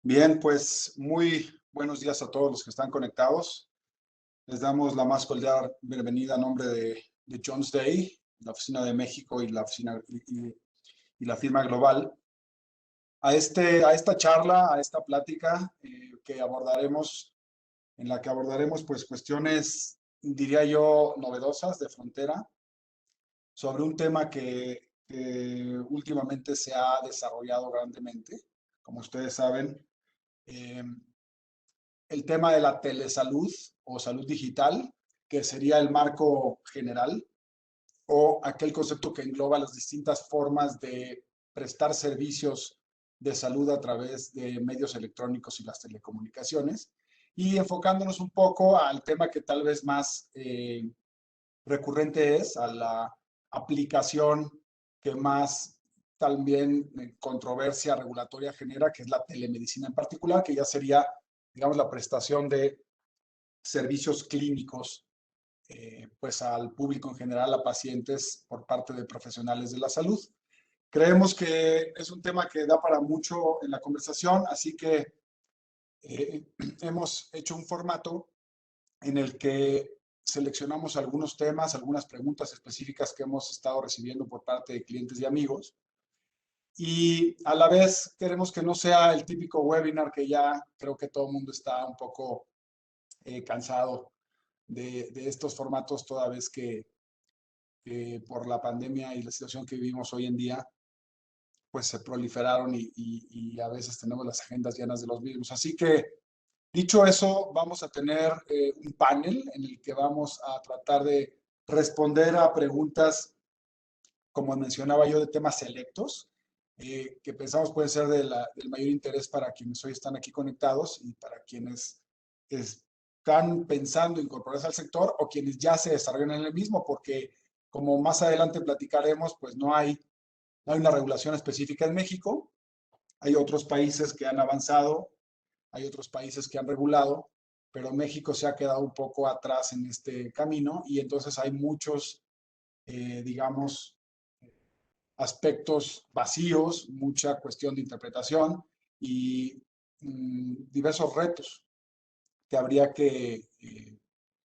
Bien, pues muy buenos días a todos los que están conectados. Les damos la más cordial bienvenida a nombre de Jones Day, la oficina de México y la oficina y la firma global, a esta charla, a esta plática que abordaremos, en la que abordaremos pues cuestiones, diría yo, novedosas de frontera sobre un tema que últimamente se ha desarrollado grandemente. Como ustedes saben, eh, el tema de la telesalud o salud digital, que sería el marco general, o aquel concepto que engloba las distintas formas de prestar servicios de salud a través de medios electrónicos y las telecomunicaciones, y enfocándonos un poco al tema que tal vez más recurrente es, a la aplicación que más también controversia regulatoria genera, que es la telemedicina en particular, que ya sería, digamos, la prestación de servicios clínicos pues al público en general, a pacientes por parte de profesionales de la salud. Creemos que es un tema que da para mucho en la conversación, así que hemos hecho un formato en el que seleccionamos algunos temas, algunas preguntas específicas que hemos estado recibiendo por parte de clientes y amigos. Y a la vez queremos que no sea el típico webinar que ya creo que todo el mundo está un poco cansado de estos formatos, toda vez que por la pandemia y la situación que vivimos hoy en día, pues se proliferaron y a veces tenemos las agendas llenas de los mismos. Así que, dicho eso, vamos a tener un panel en el que vamos a tratar de responder a preguntas, como mencionaba yo, de temas selectos, que pensamos pueden ser del mayor interés para quienes hoy están aquí conectados y para quienes están pensando incorporarse al sector o quienes ya se desarrollan en el mismo, porque como más adelante platicaremos, pues no hay una regulación específica en México. Hay otros países que han avanzado, hay otros países que han regulado, pero México se ha quedado un poco atrás en este camino y entonces hay muchos, digamos, aspectos vacíos, mucha cuestión de interpretación y diversos retos que habría que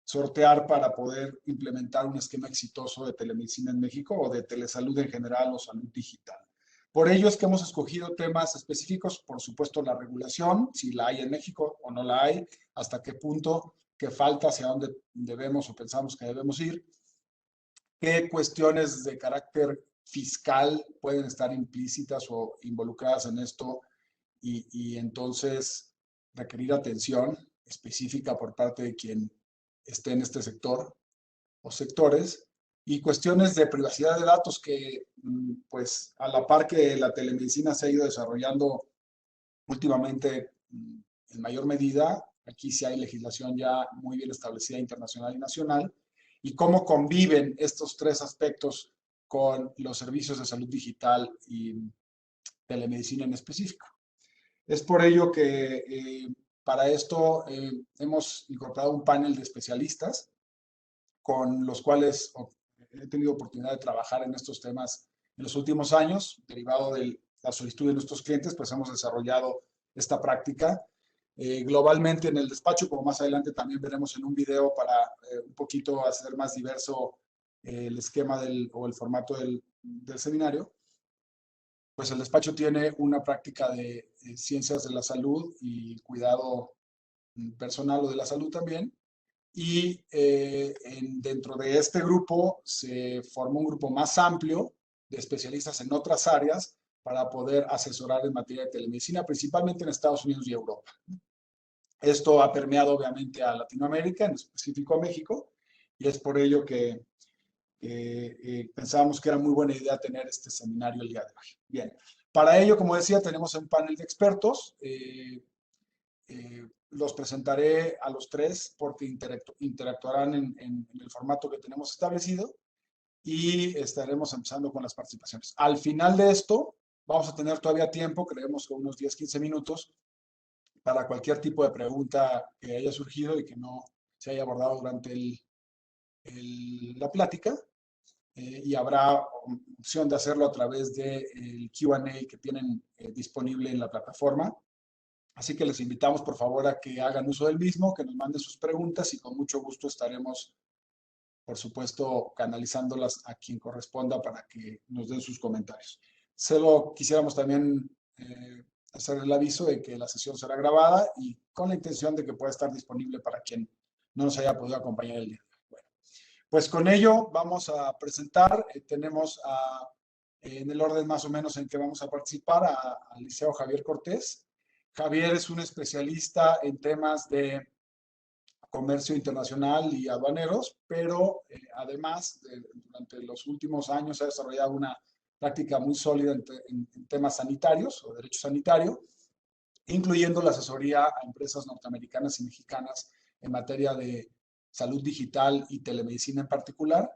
sortear para poder implementar un esquema exitoso de telemedicina en México o de telesalud en general o salud digital. Por ello es que hemos escogido temas específicos, por supuesto la regulación, si la hay en México o no la hay, hasta qué punto, qué falta, hacia dónde debemos o pensamos que debemos ir, qué cuestiones de carácter fiscal pueden estar implícitas o involucradas en esto y entonces requerir atención específica por parte de quien esté en este sector o sectores, y cuestiones de privacidad de datos que, pues, a la par que la telemedicina se ha ido desarrollando últimamente en mayor medida, aquí sí hay legislación ya muy bien establecida internacional y nacional, y cómo conviven estos tres aspectos con los servicios de salud digital y telemedicina en específico. Es por ello que para esto hemos incorporado un panel de especialistas con los cuales he tenido oportunidad de trabajar en estos temas en los últimos años, derivado de la solicitud de nuestros clientes, pues hemos desarrollado esta práctica globalmente en el despacho, como más adelante también veremos en un video para un poquito hacer más diverso el esquema o el formato del seminario. Pues el despacho tiene una práctica de ciencias de la salud y cuidado personal o de la salud también, y dentro de este grupo se formó un grupo más amplio de especialistas en otras áreas para poder asesorar en materia de telemedicina, principalmente en Estados Unidos y Europa. Esto ha permeado obviamente a Latinoamérica, en específico a México, y es por ello que pensábamos que era muy buena idea tener este seminario el día de hoy. Bien, para ello, como decía, tenemos un panel de expertos. Los presentaré a los tres porque interactuarán en el formato que tenemos establecido y estaremos empezando con las participaciones. Al final de esto, vamos a tener todavía tiempo, creemos que unos 10-15 minutos, para cualquier tipo de pregunta que haya surgido y que no se haya abordado durante la plática. Y habrá opción de hacerlo a través del Q&A que tienen disponible en la plataforma. Así que les invitamos, por favor, a que hagan uso del mismo, que nos manden sus preguntas y con mucho gusto estaremos, por supuesto, canalizándolas a quien corresponda para que nos den sus comentarios. Solo quisiéramos también hacer el aviso de que la sesión será grabada y con la intención de que pueda estar disponible para quien no nos haya podido acompañar el día. Bueno, pues con ello vamos a presentar, tenemos en el orden más o menos en que vamos a participar al licenciado Javier Cortés. Javier es un especialista en temas de comercio internacional y aduaneros, pero además, durante los últimos años ha desarrollado una práctica muy sólida en temas sanitarios o derecho sanitario, incluyendo la asesoría a empresas norteamericanas y mexicanas en materia de salud digital y telemedicina en particular.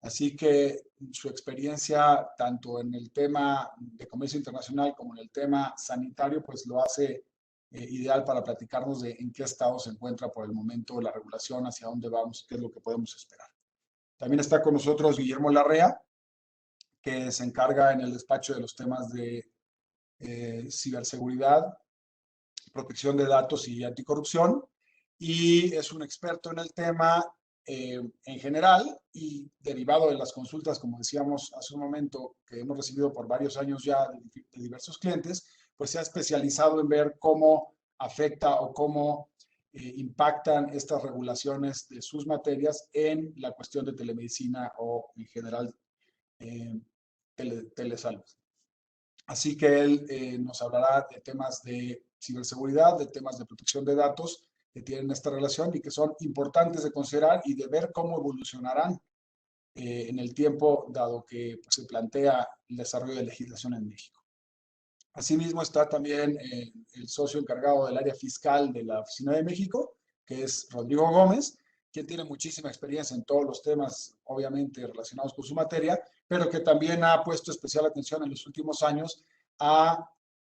Así que su experiencia tanto en el tema de comercio internacional como en el tema sanitario, pues lo hace ideal para platicarnos de en qué estado se encuentra por el momento la regulación, hacia dónde vamos, qué es lo que podemos esperar. También está con nosotros Guillermo Larrea, que se encarga en el despacho de los temas de ciberseguridad, protección de datos y anticorrupción, y es un experto en el tema en general y derivado de las consultas, como decíamos hace un momento, que hemos recibido por varios años ya de diversos clientes, pues se ha especializado en ver cómo afecta o cómo impactan estas regulaciones de sus materias en la cuestión de telemedicina o en general telesalud. Así que él nos hablará de temas de ciberseguridad, de temas de protección de datos que tienen esta relación y que son importantes de considerar y de ver cómo evolucionarán en el tiempo, dado que pues, se plantea el desarrollo de legislación en México. Asimismo está también el socio encargado del área fiscal de la Oficina de México, que es Rodrigo Gómez, quien tiene muchísima experiencia en todos los temas, obviamente, relacionados con su materia, pero que también ha puesto especial atención en los últimos años a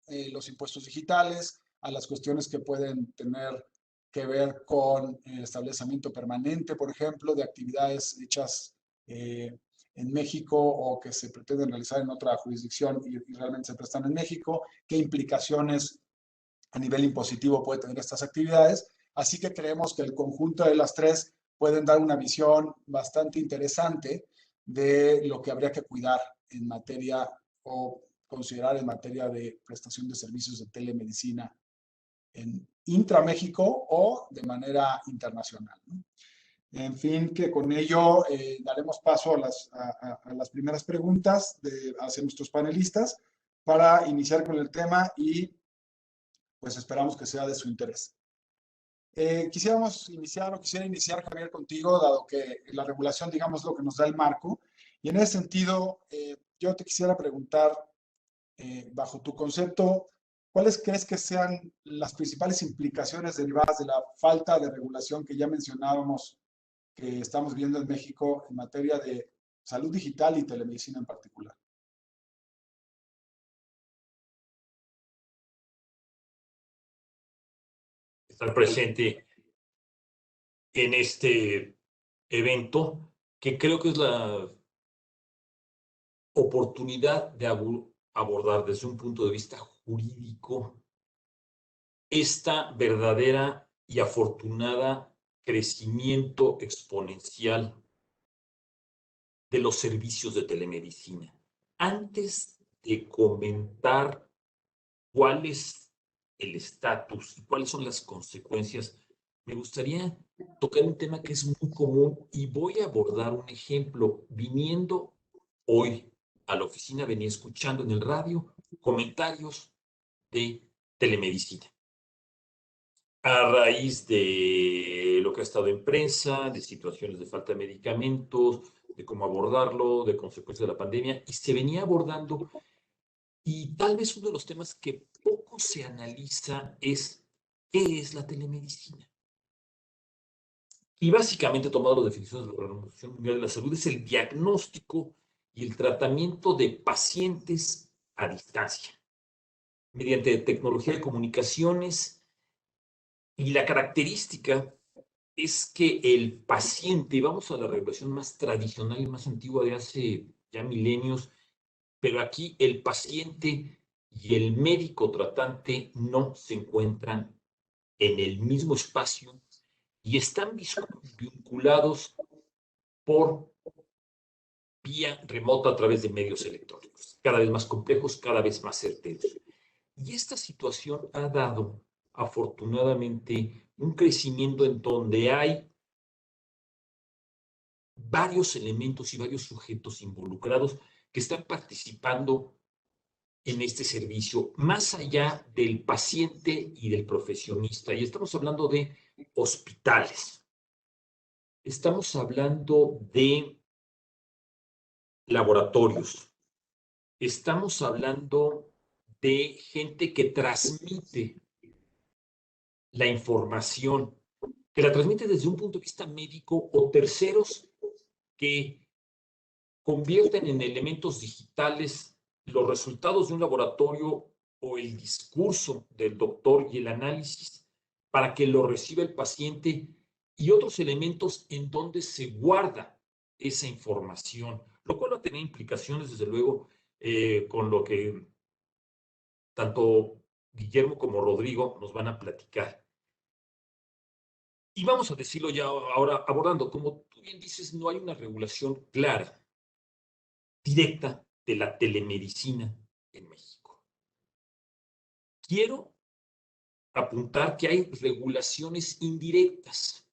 los impuestos digitales, a las cuestiones que pueden tener que ver con el establecimiento permanente, por ejemplo, de actividades hechas en México o que se pretenden realizar en otra jurisdicción y realmente se prestan en México, qué implicaciones a nivel impositivo puede tener estas actividades. Así que creemos que el conjunto de las tres pueden dar una visión bastante interesante de lo que habría que cuidar en materia o considerar en materia de prestación de servicios de telemedicina en intraméxico o de manera internacional, ¿no? En fin, que con ello daremos paso a las primeras preguntas hacia nuestros panelistas para iniciar con el tema y pues esperamos que sea de su interés. Quisiera iniciar, Javier, contigo, dado que la regulación, digamos, es lo que nos da el marco. Y en ese sentido, yo te quisiera preguntar, bajo tu concepto, ¿cuáles crees que sean las principales implicaciones derivadas de la falta de regulación que ya mencionábamos que estamos viendo en México en materia de salud digital y telemedicina en particular? Estar presente en este evento, que creo que es la oportunidad de abordar desde un punto de vista jurídico esta verdadera y afortunada crecimiento exponencial de los servicios de telemedicina. Antes de comentar cuál es el estatus y cuáles son las consecuencias, me gustaría tocar un tema que es muy común y voy a abordar un ejemplo. Viniendo hoy a la oficina, venía escuchando en el radio comentarios de telemedicina. A raíz de lo que ha estado en prensa, de situaciones de falta de medicamentos, de cómo abordarlo, de consecuencias de la pandemia, y se venía abordando, y tal vez uno de los temas que poco se analiza es ¿qué es la telemedicina? Y básicamente, tomado las definiciones de la Organización Mundial de la Salud, es el diagnóstico y el tratamiento de pacientes a distancia, mediante tecnología de comunicaciones. Y la característica es que el paciente, vamos a la regulación más tradicional y más antigua de hace ya milenios, pero aquí el paciente y el médico tratante no se encuentran en el mismo espacio y están vinculados por vía remota a través de medios electrónicos, cada vez más complejos, cada vez más certeros. Y esta situación ha dado, afortunadamente, un crecimiento en donde hay varios elementos y varios sujetos involucrados que están participando en este servicio, más allá del paciente y del profesionista. Y estamos hablando de hospitales, estamos hablando de laboratorios, estamos hablando de gente que transmite la información, que la transmite desde un punto de vista médico o terceros que convierten en elementos digitales los resultados de un laboratorio o el discurso del doctor y el análisis para que lo reciba el paciente y otros elementos en donde se guarda esa información, lo cual va a tener implicaciones, desde luego, con lo que tanto Guillermo como Rodrigo nos van a platicar. Y vamos a decirlo ya ahora, abordando, como tú bien dices, no hay una regulación clara, directa de la telemedicina en México. Quiero apuntar que hay regulaciones indirectas.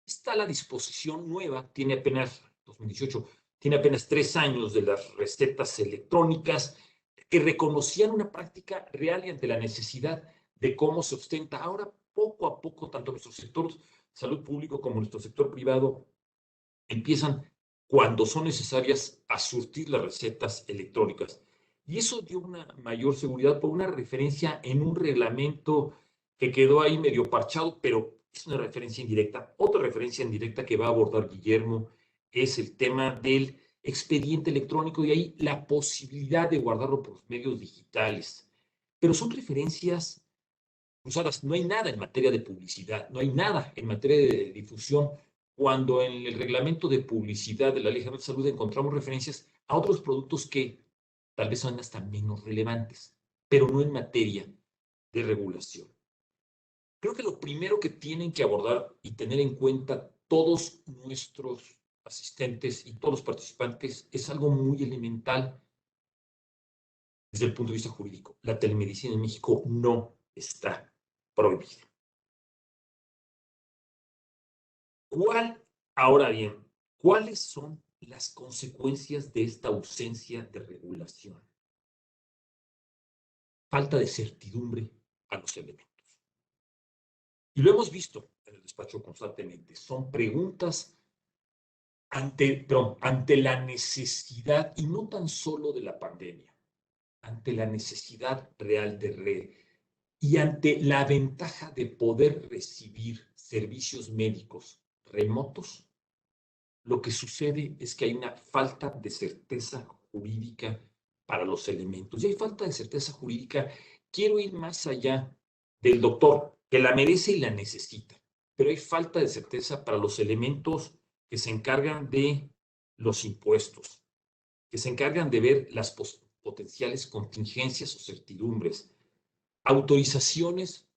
Está la disposición nueva, tiene apenas 2018, tiene apenas 3 años de las recetas electrónicas que reconocían una práctica real y ante la necesidad de cómo se ostenta. Ahora, poco a poco, tanto nuestro sector salud público como nuestro sector privado empiezan, cuando son necesarias, a surtir las recetas electrónicas. Y eso dio una mayor seguridad por una referencia en un reglamento que quedó ahí medio parchado, pero es una referencia indirecta. Otra referencia indirecta que va a abordar Guillermo es el tema del expediente electrónico y ahí la posibilidad de guardarlo por los medios digitales. Pero son referencias usadas. No hay nada en materia de publicidad, no hay nada en materia de difusión, cuando en el reglamento de publicidad de la Ley General de Salud encontramos referencias a otros productos que tal vez son hasta menos relevantes, pero no en materia de regulación. Creo que lo primero que tienen que abordar y tener en cuenta todos nuestros asistentes y todos los participantes es algo muy elemental desde el punto de vista jurídico. La telemedicina en México no está prohibida. Ahora bien, ¿cuáles son las consecuencias de esta ausencia de regulación? Falta de certidumbre a los elementos. Y lo hemos visto en el despacho constantemente. Son preguntas ante la necesidad, y no tan solo de la pandemia, ante la necesidad real de red y ante la ventaja de poder recibir servicios médicos remotos. Lo que sucede es que hay una falta de certeza jurídica para los elementos. Y hay falta de certeza jurídica. Quiero ir más allá del doctor, que la merece y la necesita, pero hay falta de certeza para los elementos que se encargan de los impuestos, que se encargan de ver las potenciales contingencias o certidumbres, autorizaciones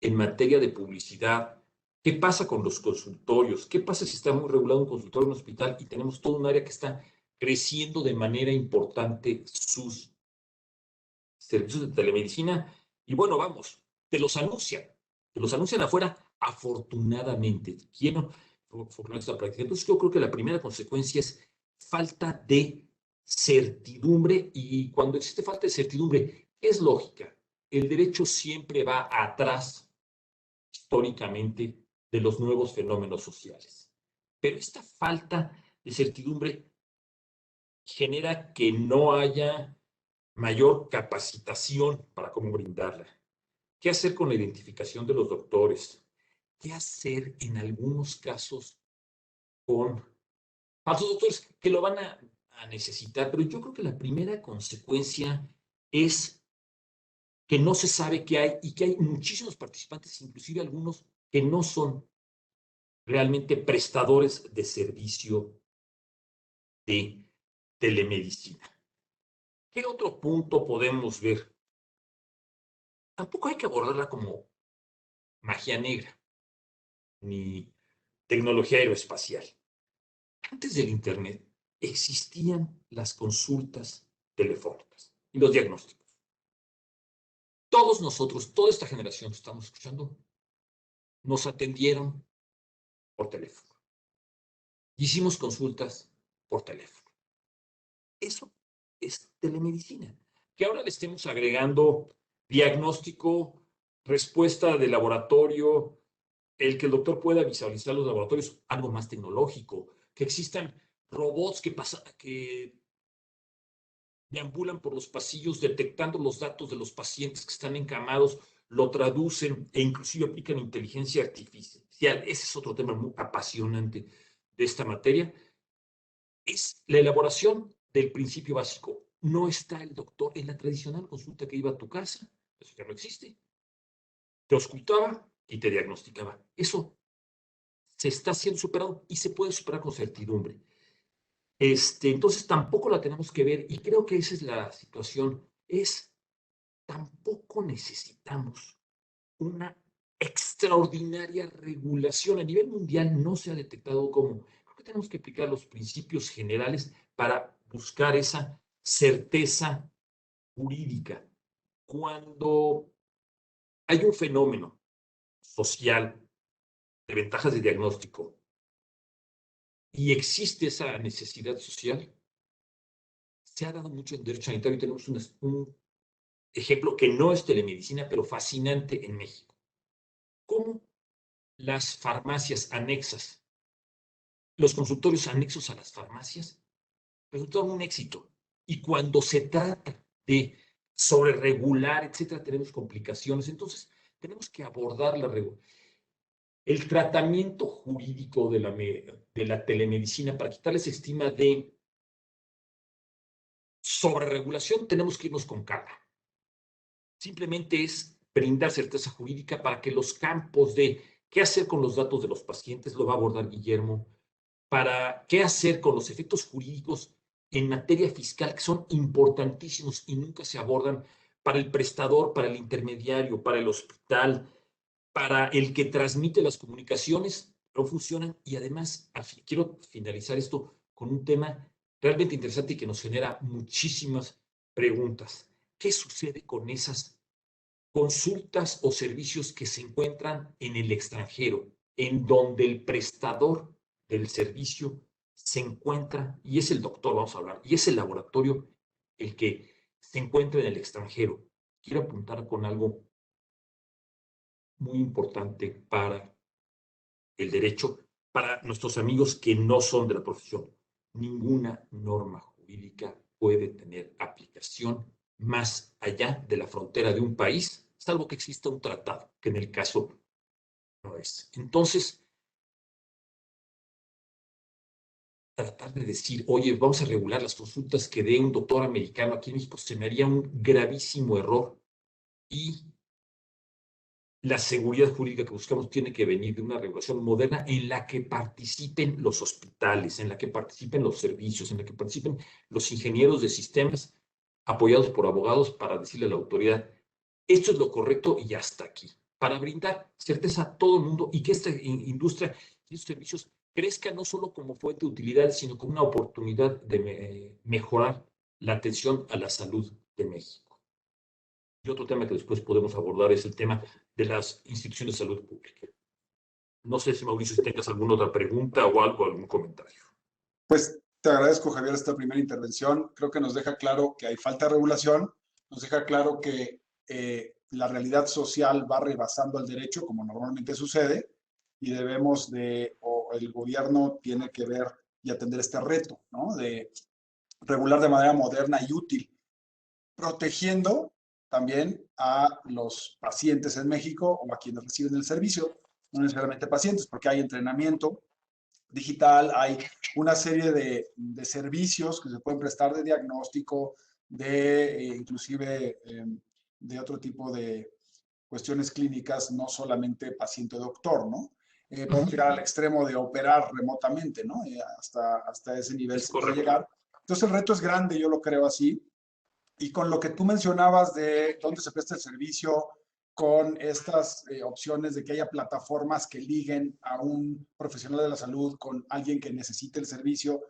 en materia de publicidad. ¿Qué pasa con los consultorios? ¿Qué pasa si está muy regulado un consultorio en un hospital y tenemos todo un área que está creciendo de manera importante sus servicios de telemedicina? Y bueno, vamos, te los anuncian afuera, afortunadamente. Quiero formar esta práctica. Entonces yo creo que la primera consecuencia es falta de certidumbre, y cuando existe falta de certidumbre, es lógica. El derecho siempre va atrás históricamente de los nuevos fenómenos sociales. Pero esta falta de certidumbre genera que no haya mayor capacitación para cómo brindarla. ¿Qué hacer con la identificación de los doctores? ¿Qué hacer en algunos casos con falsos doctores que lo van a necesitar? Pero yo creo que la primera consecuencia es que no se sabe qué hay y que hay muchísimos participantes, inclusive algunos que no son realmente prestadores de servicio de telemedicina. ¿Qué otro punto podemos ver? Tampoco hay que abordarla como magia negra, ni tecnología aeroespacial. Antes del Internet existían las consultas telefónicas y los diagnósticos. Todos nosotros, toda esta generación que estamos escuchando, nos atendieron por teléfono. Hicimos consultas por teléfono. Eso es telemedicina. Que ahora le estemos agregando diagnóstico, respuesta de laboratorio, el que el doctor pueda visualizar los laboratorios, algo más tecnológico, que existan robots que deambulan por los pasillos detectando los datos de los pacientes que están encamados, lo traducen e inclusive aplican inteligencia artificial. Ese es otro tema muy apasionante de esta materia. Es la elaboración del principio básico. No está el doctor en la tradicional consulta que iba a tu casa, eso ya no existe. Te auscultaba y te diagnosticaba. Eso se está siendo superado y se puede superar con certidumbre. Entonces tampoco la tenemos que ver, y creo que esa es la situación, tampoco necesitamos una extraordinaria regulación. A nivel mundial no se ha detectado cómo. Creo que tenemos que aplicar los principios generales para buscar esa certeza jurídica. Cuando hay un fenómeno social de ventajas de diagnóstico y existe esa necesidad social, se ha dado mucho en derecho sanitario y tenemos un ejemplo que no es telemedicina, pero fascinante en México. ¿Cómo las farmacias anexas, los consultorios anexos a las farmacias, resultaron un éxito? Y cuando se trata de sobreregular, etcétera, tenemos complicaciones. Entonces, tenemos que abordar el tratamiento jurídico de la telemedicina para quitarles estima de sobreregulación. Tenemos que irnos con calma. Simplemente es brindar certeza jurídica para que los campos de qué hacer con los datos de los pacientes, lo va a abordar Guillermo, para qué hacer con los efectos jurídicos en materia fiscal, que son importantísimos y nunca se abordan, para el prestador, para el intermediario, para el hospital, para el que transmite las comunicaciones, no funcionan. Y además, quiero finalizar esto con un tema realmente interesante y que nos genera muchísimas preguntas. ¿Qué sucede con esas consultas o servicios que se encuentran en el extranjero, en donde el prestador del servicio se encuentra, y es el doctor, vamos a hablar, y es el laboratorio el que se encuentra en el extranjero? Quiero apuntar con algo muy importante para el derecho, para nuestros amigos que no son de la profesión. Ninguna norma jurídica puede tener aplicación más allá de la frontera de un país, salvo que exista un tratado, que en el caso no es. Entonces, tratar de decir, oye, vamos a regular las consultas que dé un doctor americano aquí en México, se me haría un gravísimo error, y la seguridad jurídica que buscamos tiene que venir de una regulación moderna en la que participen los hospitales, en la que participen los servicios, en la que participen los ingenieros de sistemas apoyados por abogados para decirle a la autoridad, esto es lo correcto y hasta aquí, para brindar certeza a todo el mundo y que esta industria y estos servicios crezca no solo como fuente de utilidad, sino como una oportunidad de mejorar la atención a la salud de México. Y otro tema que después podemos abordar es el tema de las instituciones de salud pública. No sé si, Mauricio, si tengas alguna otra pregunta o algo, algún comentario. Pues te agradezco, Javier, esta primera intervención. Creo que nos deja claro que hay falta de regulación, nos deja claro que la realidad social va rebasando al derecho, como normalmente sucede, y debemos de, o el gobierno tiene que ver y atender este reto, ¿no? De regular de manera moderna y útil, protegiendo también a los pacientes en México o a quienes reciben el servicio, no necesariamente pacientes, porque hay entrenamiento digital, hay una serie de servicios que se pueden prestar de diagnóstico, de inclusive de otro tipo de cuestiones clínicas, no solamente paciente-doctor, ¿no? Podemos llegar al extremo de operar remotamente, ¿no? Hasta ese nivel Es se puede correcto. llegar. Entonces el reto es grande, yo lo creo así, Y con lo que tú mencionabas de dónde se presta el servicio, con estas opciones de que haya plataformas que liguen a un profesional de la salud con alguien que necesite el servicio,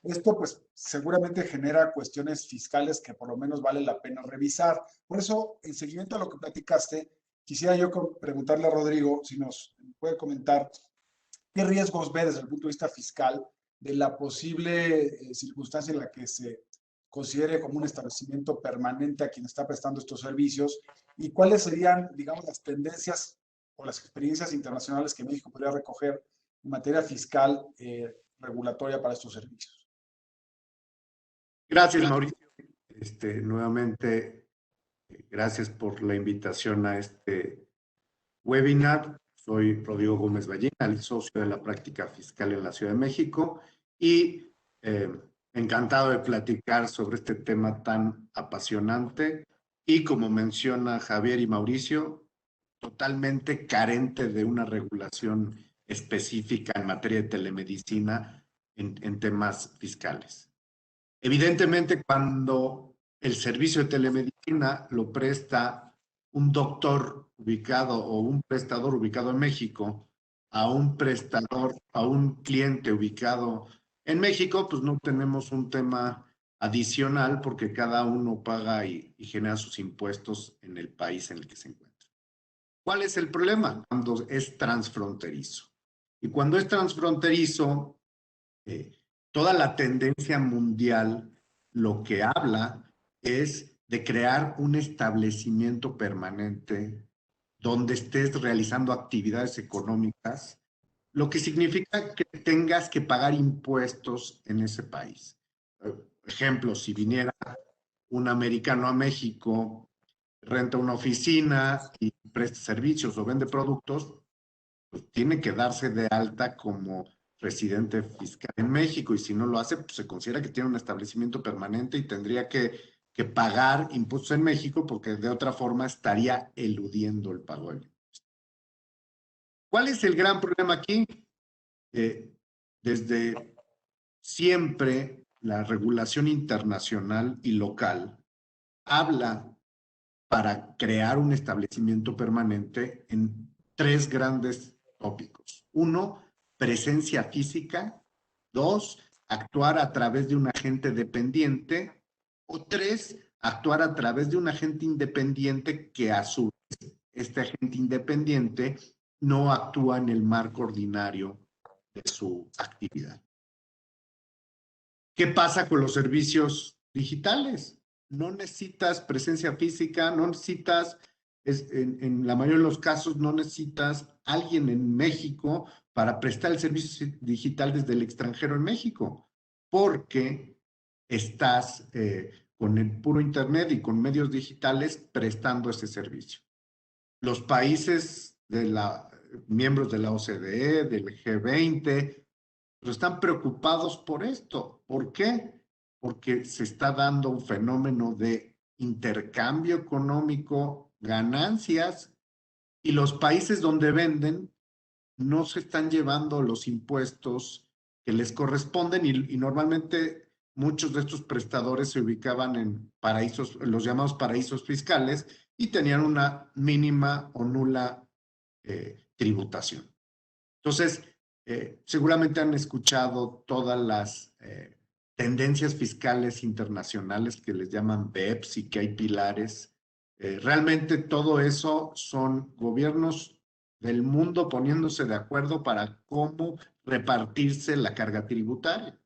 esto pues seguramente genera cuestiones fiscales que por lo menos vale la pena revisar. Por eso, en seguimiento a lo que platicaste, quisiera yo preguntarle a Rodrigo si nos puede comentar qué riesgos ve desde el punto de vista fiscal de la posible circunstancia en la que se considere como un establecimiento permanente a quien está prestando estos servicios y cuáles serían, digamos, las tendencias o las experiencias internacionales que México podría recoger en materia fiscal regulatoria para estos servicios. Gracias, Mauricio. Nuevamente, gracias por la invitación a este webinar. Soy Rodrigo Gómez Ballina, el socio de la práctica fiscal en la Ciudad de México y encantado de platicar sobre este tema tan apasionante y, como menciona Javier y Mauricio, totalmente carente de una regulación específica en materia de telemedicina en temas fiscales. Evidentemente, cuando el servicio de telemedicina lo presta un doctor ubicado o un prestador ubicado en México a un prestador, a un cliente ubicado en México, pues no tenemos un tema adicional porque cada uno paga y genera sus impuestos en el país en el que se encuentra. ¿Cuál es el problema? Cuando es transfronterizo. Y cuando es transfronterizo, toda la tendencia mundial lo que habla es de crear un establecimiento permanente donde estés realizando actividades económicas, lo que significa que tengas que pagar impuestos en ese país. Ejemplo, si viniera un americano a México, renta una oficina y presta servicios o vende productos, pues tiene que darse de alta como residente fiscal en México y si no lo hace, pues se considera que tiene un establecimiento permanente y tendría que pagar impuestos en México porque de otra forma estaría eludiendo el pago del impuesto. ¿Cuál es el gran problema aquí? Desde siempre la regulación internacional y local habla para crear un establecimiento permanente en tres grandes tópicos. Uno, presencia física. Dos, actuar a través de un agente dependiente. O tres, actuar a través de un agente independiente que a su vez este agente independiente no actúa en el marco ordinario de su actividad. ¿Qué pasa con los servicios digitales? No necesitas presencia física, no necesitas, en la mayoría de los casos, no necesitas alguien en México para prestar el servicio digital desde el extranjero en México, porque estás con el puro Internet y con medios digitales prestando ese servicio. Los países miembros de la OCDE, del G20, pero están preocupados por esto. ¿Por qué? Porque se está dando un fenómeno de intercambio económico, ganancias, y los países donde venden no se están llevando los impuestos que les corresponden y normalmente muchos de estos prestadores se ubicaban en paraísos, los llamados paraísos fiscales, y tenían una mínima o nula tributación. Entonces, seguramente han escuchado todas las tendencias fiscales internacionales que les llaman BEPS y que hay pilares. Realmente todo eso son gobiernos del mundo poniéndose de acuerdo para cómo repartirse la carga tributaria.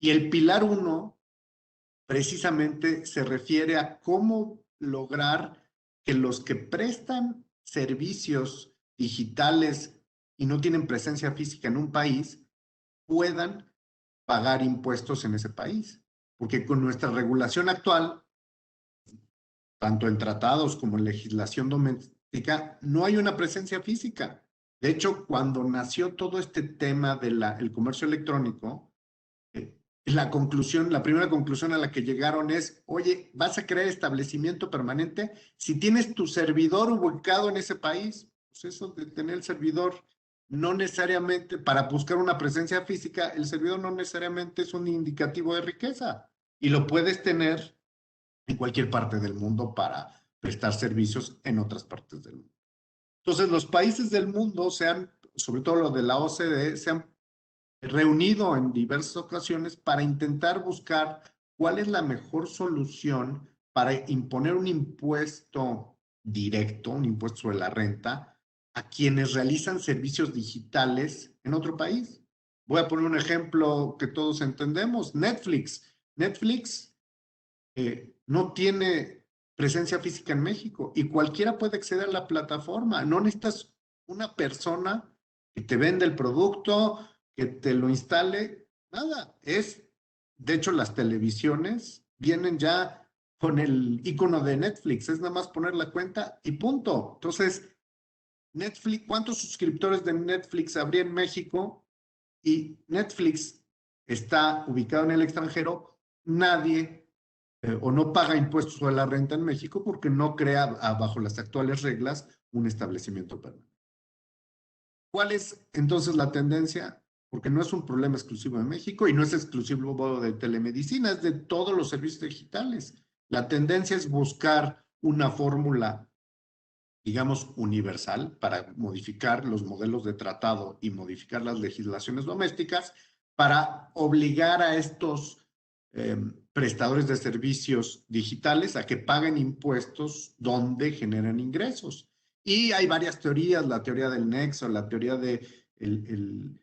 Y el pilar 1 precisamente se refiere a cómo lograr que los que prestan servicios digitales y no tienen presencia física en un país puedan pagar impuestos en ese país. Porque con nuestra regulación actual, tanto en tratados como en legislación doméstica, no hay una presencia física. De hecho, cuando nació todo este tema del comercio electrónico, la primera conclusión a la que llegaron es, oye, vas a crear establecimiento permanente si tienes tu servidor ubicado en ese país. Pues eso de tener el servidor no necesariamente, para buscar una presencia física, el servidor no necesariamente es un indicativo de riqueza y lo puedes tener en cualquier parte del mundo para prestar servicios en otras partes del mundo. Entonces, los países del mundo, sobre todo los de la OCDE, se han reunido en diversas ocasiones para intentar buscar cuál es la mejor solución para imponer un impuesto directo, un impuesto sobre la renta, a quienes realizan servicios digitales en otro país. Voy a poner un ejemplo que todos entendemos, Netflix. Netflix no tiene presencia física en México y cualquiera puede acceder a la plataforma. No necesitas una persona que te venda el producto, que te lo instale, nada. De hecho, las televisiones vienen ya con el icono de Netflix, es nada más poner la cuenta y punto. Entonces, Netflix, ¿cuántos suscriptores de Netflix habría en México? Y Netflix está ubicado en el extranjero, nadie o no paga impuestos sobre la renta en México porque no crea, bajo las actuales reglas, un establecimiento permanente. ¿Cuál es entonces la tendencia? Porque no es un problema exclusivo de México y no es exclusivo de telemedicina, es de todos los servicios digitales. La tendencia es buscar una fórmula, digamos, universal para modificar los modelos de tratado y modificar las legislaciones domésticas para obligar a estos prestadores de servicios digitales a que paguen impuestos donde generan ingresos. Y hay varias teorías, la teoría del nexo, la teoría del el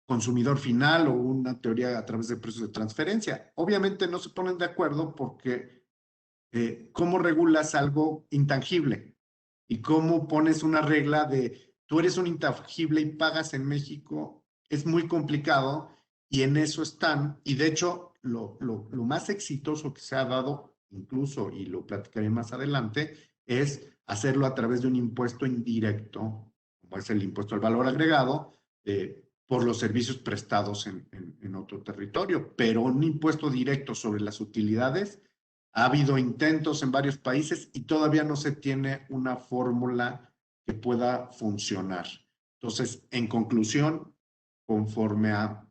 consumidor final o una teoría a través de precios de transferencia. Obviamente no se ponen de acuerdo porque ¿cómo regulas algo intangible? ¿Y cómo pones una regla de tú eres un intangible y pagas en México? Es muy complicado y en eso están. Y de hecho, lo más exitoso que se ha dado, incluso, y lo platicaré más adelante, es hacerlo a través de un impuesto indirecto, como es el impuesto al valor agregado, por los servicios prestados en otro territorio. Pero un impuesto directo sobre las utilidades, ha habido intentos en varios países y todavía no se tiene una fórmula que pueda funcionar. Entonces, en conclusión, conforme a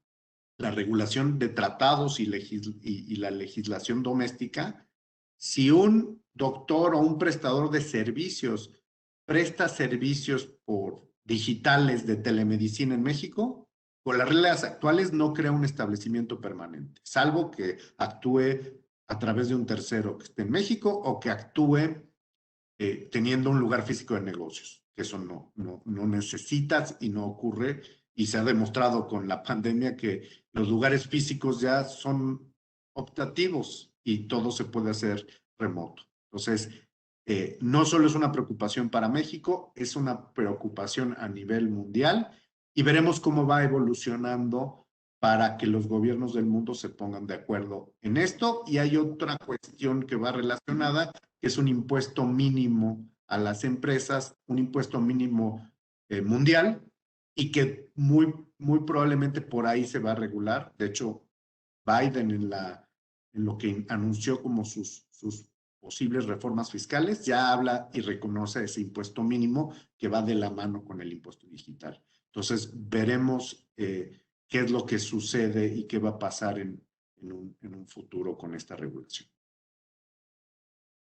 la regulación de tratados y la legislación doméstica, si un doctor o un prestador de servicios presta servicios por digitales de telemedicina en México, con las reglas actuales no crea un establecimiento permanente, salvo que actúe a través de un tercero que esté en México o que actúe teniendo un lugar físico de negocios. Eso no necesitas y no ocurre. Y se ha demostrado con la pandemia que los lugares físicos ya son optativos y todo se puede hacer remoto. Entonces, no solo es una preocupación para México, es una preocupación a nivel mundial y veremos cómo va evolucionando para que los gobiernos del mundo se pongan de acuerdo en esto. Y hay otra cuestión que va relacionada, que es un impuesto mínimo a las empresas, un impuesto mínimo mundial, y que muy probablemente por ahí se va a regular. De hecho, Biden en lo que anunció como sus posibles reformas fiscales, ya habla y reconoce ese impuesto mínimo que va de la mano con el impuesto digital. Entonces, veremos qué es lo que sucede y qué va a pasar en un futuro con esta regulación.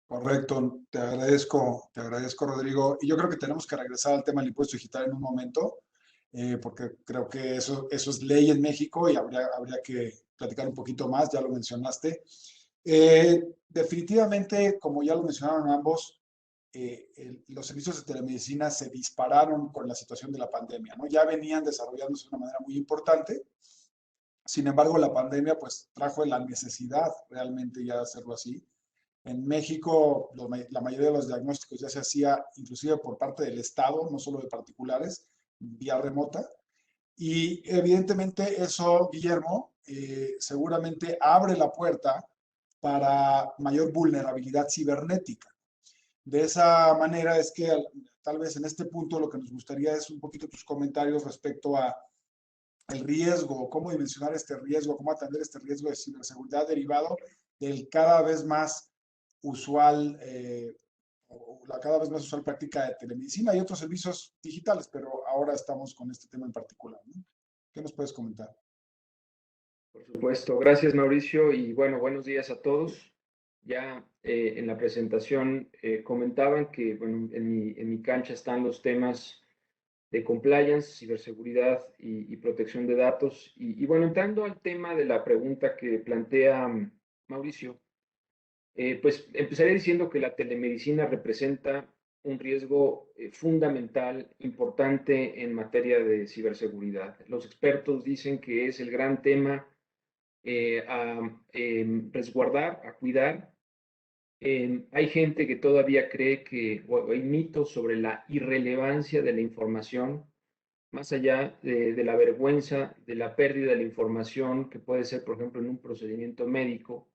Correcto, te agradezco, Rodrigo. Y yo creo que tenemos que regresar al tema del impuesto digital en un momento, porque creo que eso es ley en México y habría que platicar un poquito más, ya lo mencionaste. Definitivamente, como ya lo mencionaron ambos, los servicios de telemedicina se dispararon con la situación de la pandemia, ¿no? Ya venían desarrollándose de una manera muy importante. Sin embargo, la pandemia pues trajo la necesidad realmente ya de hacerlo así. En México, la mayoría de los diagnósticos ya se hacía inclusive por parte del Estado, no solo de particulares, vía remota. Y evidentemente eso, Guillermo, seguramente abre la puerta para mayor vulnerabilidad cibernética. De esa manera es que tal vez en este punto lo que nos gustaría es un poquito tus comentarios respecto a el riesgo, cómo dimensionar este riesgo, cómo atender este riesgo de ciberseguridad derivado del cada vez más usual, la cada vez más usual práctica de telemedicina y otros servicios digitales, pero ahora estamos con este tema en particular, ¿no? ¿Qué nos puedes comentar? Por supuesto, gracias Mauricio y bueno, buenos días a todos. Ya en la presentación comentaban que, bueno, en mi cancha están los temas de compliance, ciberseguridad y protección de datos. Bueno, entrando al tema de la pregunta que plantea Mauricio, pues empezaré diciendo que la telemedicina representa un riesgo fundamental, importante en materia de ciberseguridad. Los expertos dicen que es el gran tema a resguardar, a cuidar. Hay gente que todavía cree que, o hay mitos sobre la irrelevancia de la información, más allá de la vergüenza, de la pérdida de la información que puede ser, por ejemplo, en un procedimiento médico.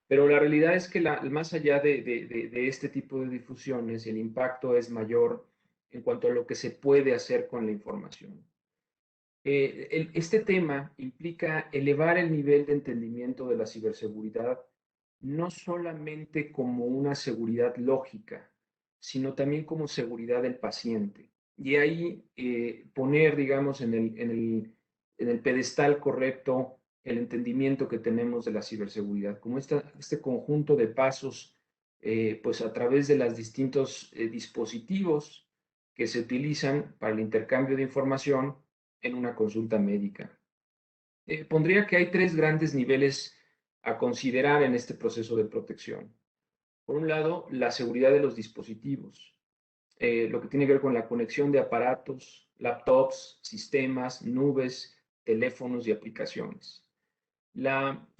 Pero la realidad es que más allá de este tipo de difusiones, el impacto es mayor en cuanto a lo que se puede hacer con la información. Este tema implica elevar el nivel de entendimiento de la ciberseguridad, no solamente como una seguridad lógica, sino también como seguridad del paciente. Y ahí poner, digamos, en el pedestal correcto el entendimiento que tenemos de la ciberseguridad, como este conjunto de pasos, pues a través de los distintos dispositivos que se utilizan para el intercambio de información en una consulta médica. Pondría que hay tres grandes niveles a considerar en este proceso de protección. Por un lado, la seguridad de los dispositivos, lo que tiene que ver con la conexión de aparatos, laptops, sistemas, nubes, teléfonos y aplicaciones.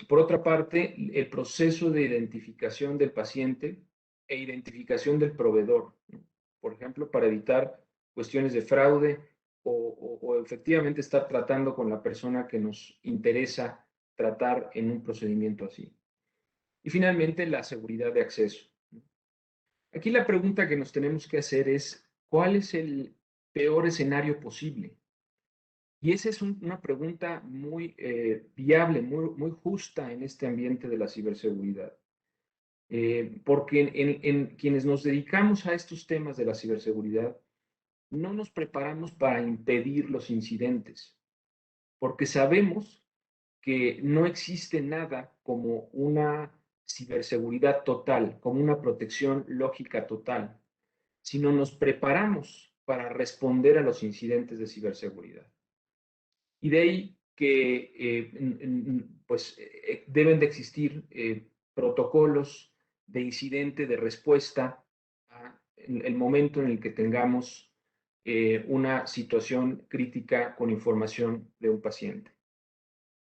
Por otra parte, el proceso de identificación del paciente e identificación del proveedor, ¿no? Por ejemplo, para evitar cuestiones de fraude o efectivamente estar tratando con la persona que nos interesa tratar en un procedimiento así. Y finalmente, la seguridad de acceso. Aquí la pregunta que nos tenemos que hacer es, ¿cuál es el peor escenario posible? Y esa es una pregunta muy viable, muy justa en este ambiente de la ciberseguridad. Porque en quienes nos dedicamos a estos temas de la ciberseguridad, no nos preparamos para impedir los incidentes, porque sabemos que no existe nada como una ciberseguridad total, como una protección lógica total, sino nos preparamos para responder a los incidentes de ciberseguridad. Y de ahí que pues, deben de existir protocolos de incidente, de respuesta en el momento en el que tengamos una situación crítica con información de un paciente.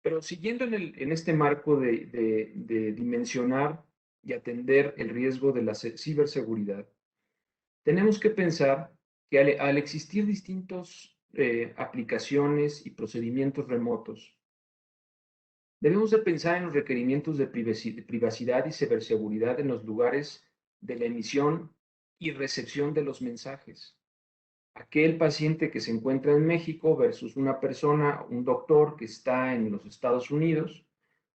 Pero siguiendo en este marco de dimensionar y atender el riesgo de la ciberseguridad, tenemos que pensar que al existir distintos aplicaciones y procedimientos remotos, debemos de pensar en los requerimientos de privacidad y ciberseguridad en los lugares de la emisión y recepción de los mensajes. Aquel paciente que se encuentra en México versus una persona, un doctor que está en los Estados Unidos,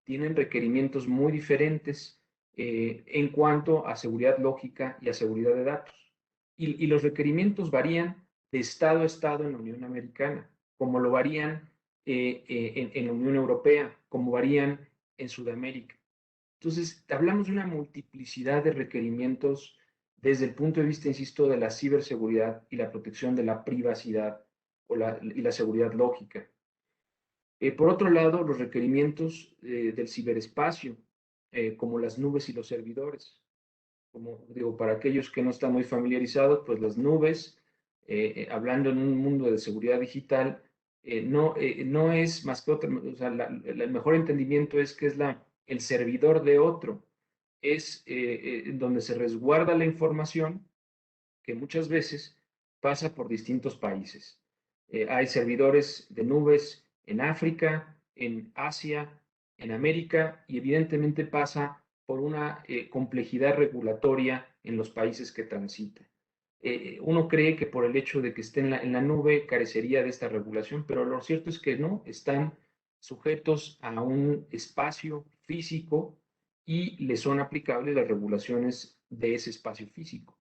tienen requerimientos muy diferentes en cuanto a seguridad lógica y a seguridad de datos. Y los requerimientos varían de estado a estado en la Unión Americana, como lo varían en la Unión Europea, como varían en Sudamérica. Entonces, hablamos de una multiplicidad de requerimientos desde el punto de vista, insisto, de la ciberseguridad y la protección de la privacidad y la seguridad lógica. Por otro lado, los requerimientos del ciberespacio, como las nubes y los servidores. Como digo, para aquellos que no están muy familiarizados, pues las nubes, hablando en un mundo de seguridad digital, no es más que otra, o sea, el mejor entendimiento es que es el servidor de otro, es donde se resguarda la información que muchas veces pasa por distintos países. Hay servidores de nubes en África, en Asia, en América y evidentemente pasa por una complejidad regulatoria en los países que transita. Uno cree que por el hecho de que esté en la nube carecería de esta regulación, pero lo cierto es que no, están sujetos a un espacio físico y les son aplicables las regulaciones de ese espacio físico.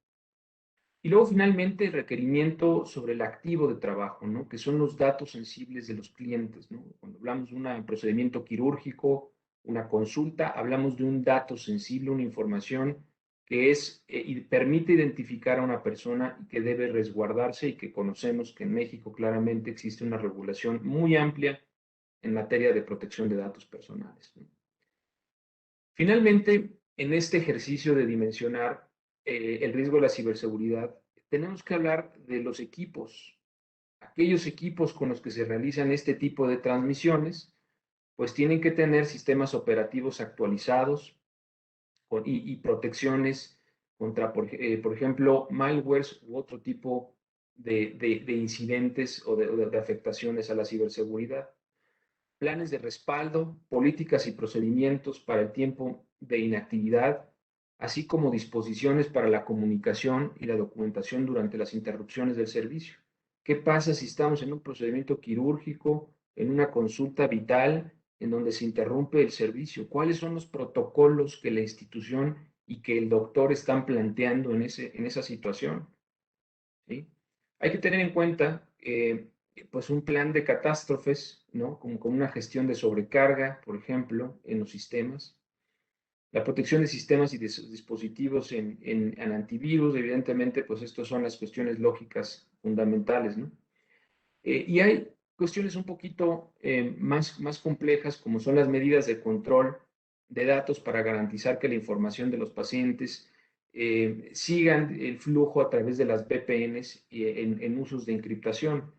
Y luego finalmente el requerimiento sobre el activo de trabajo, ¿no? Que son los datos sensibles de los clientes, ¿no? Cuando hablamos de un procedimiento quirúrgico una consulta, hablamos de un dato sensible, una información que y permite identificar a una persona y que debe resguardarse, y que conocemos que en México claramente existe una regulación muy amplia en materia de protección de datos personales, ¿no? Finalmente, en este ejercicio de dimensionar el riesgo de la ciberseguridad, tenemos que hablar de los equipos. Aquellos equipos con los que se realizan este tipo de transmisiones, pues tienen que tener sistemas operativos actualizados y protecciones contra, por ejemplo, malwares u otro tipo de incidentes o de afectaciones a la ciberseguridad. Planes de respaldo, políticas y procedimientos para el tiempo de inactividad, así como disposiciones para la comunicación y la documentación durante las interrupciones del servicio. ¿Qué pasa si estamos en un procedimiento quirúrgico, en una consulta vital, en donde se interrumpe el servicio? ¿Cuáles son los protocolos que la institución y que el doctor están planteando en esa situación? ¿Sí? Hay que tener en cuenta pues un plan de catástrofes, ¿no? Como una gestión de sobrecarga, por ejemplo, en los sistemas. La protección de sistemas y de dispositivos en antivirus, evidentemente, pues estas son las cuestiones lógicas fundamentales, ¿no? Y hay cuestiones un poquito más complejas, como son las medidas de control de datos para garantizar que la información de los pacientes sigan el flujo a través de las VPNs en usos de encriptación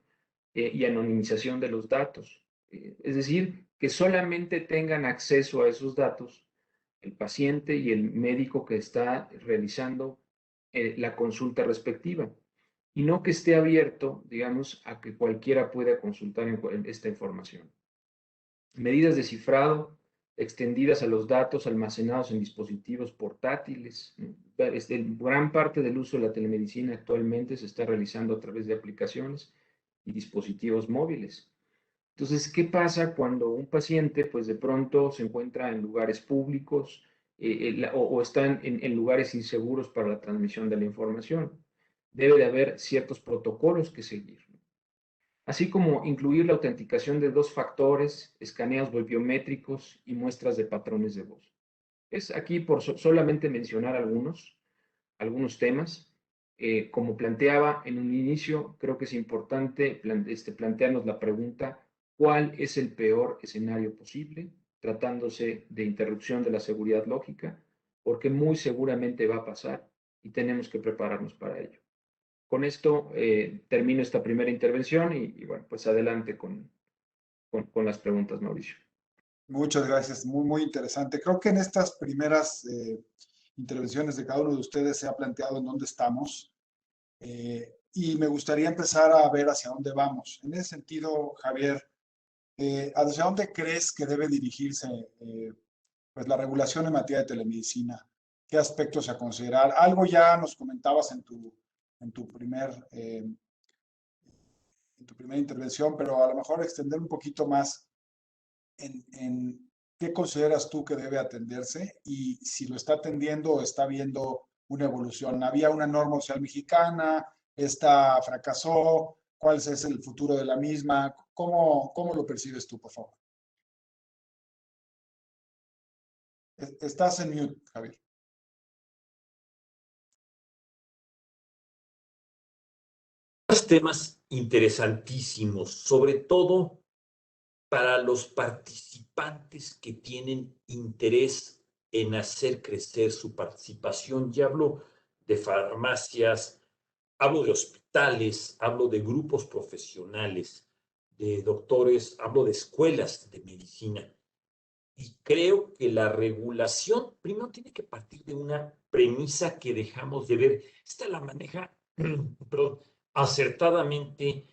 y anonimización de los datos. Es decir, que solamente tengan acceso a esos datos el paciente y el médico que está realizando la consulta respectiva, y no que esté abierto, digamos, a que cualquiera pueda consultar esta información. Medidas de cifrado extendidas a los datos almacenados en dispositivos portátiles. Gran parte del uso de la telemedicina actualmente se está realizando a través de aplicaciones y dispositivos móviles. Entonces, ¿qué pasa cuando un paciente, pues de pronto se encuentra en lugares públicos o están en lugares inseguros para la transmisión de la información? Debe de haber ciertos protocolos que seguir, ¿no? Así como incluir la autenticación de 2 factores, escaneos biométricos y muestras de patrones de voz. Es aquí por solamente mencionar algunos temas. Como planteaba en un inicio, creo que es importante plantearnos la pregunta: ¿cuál es el peor escenario posible tratándose de interrupción de la seguridad lógica? Porque muy seguramente va a pasar y tenemos que prepararnos para ello. Con esto termino esta primera intervención y bueno, pues adelante con las preguntas, Mauricio. Muchas gracias, muy interesante. Creo que en estas primeras intervenciones de cada uno de ustedes se ha planteado en dónde estamos, y me gustaría empezar a ver hacia dónde vamos. En ese sentido, Javier, ¿hacia dónde crees que debe dirigirse pues la regulación en materia de telemedicina? ¿Qué aspectos a considerar? Algo ya nos comentabas en tu primera intervención, pero a lo mejor extender un poquito más en qué consideras tú que debe atenderse y si lo está atendiendo o está viendo una evolución. Había una norma oficial mexicana, esta fracasó, ¿cuál es el futuro de la misma? ¿Cómo lo percibes tú, por favor? Estás en mute, Javier. Temas interesantísimos, sobre todo para los participantes que tienen interés en hacer crecer su participación. Ya hablo de farmacias, hablo de hospitales, hablo de grupos profesionales, de doctores, hablo de escuelas de medicina. Y creo que la regulación primero tiene que partir de una premisa que dejamos de ver. Esta la maneja, perdón, acertadamente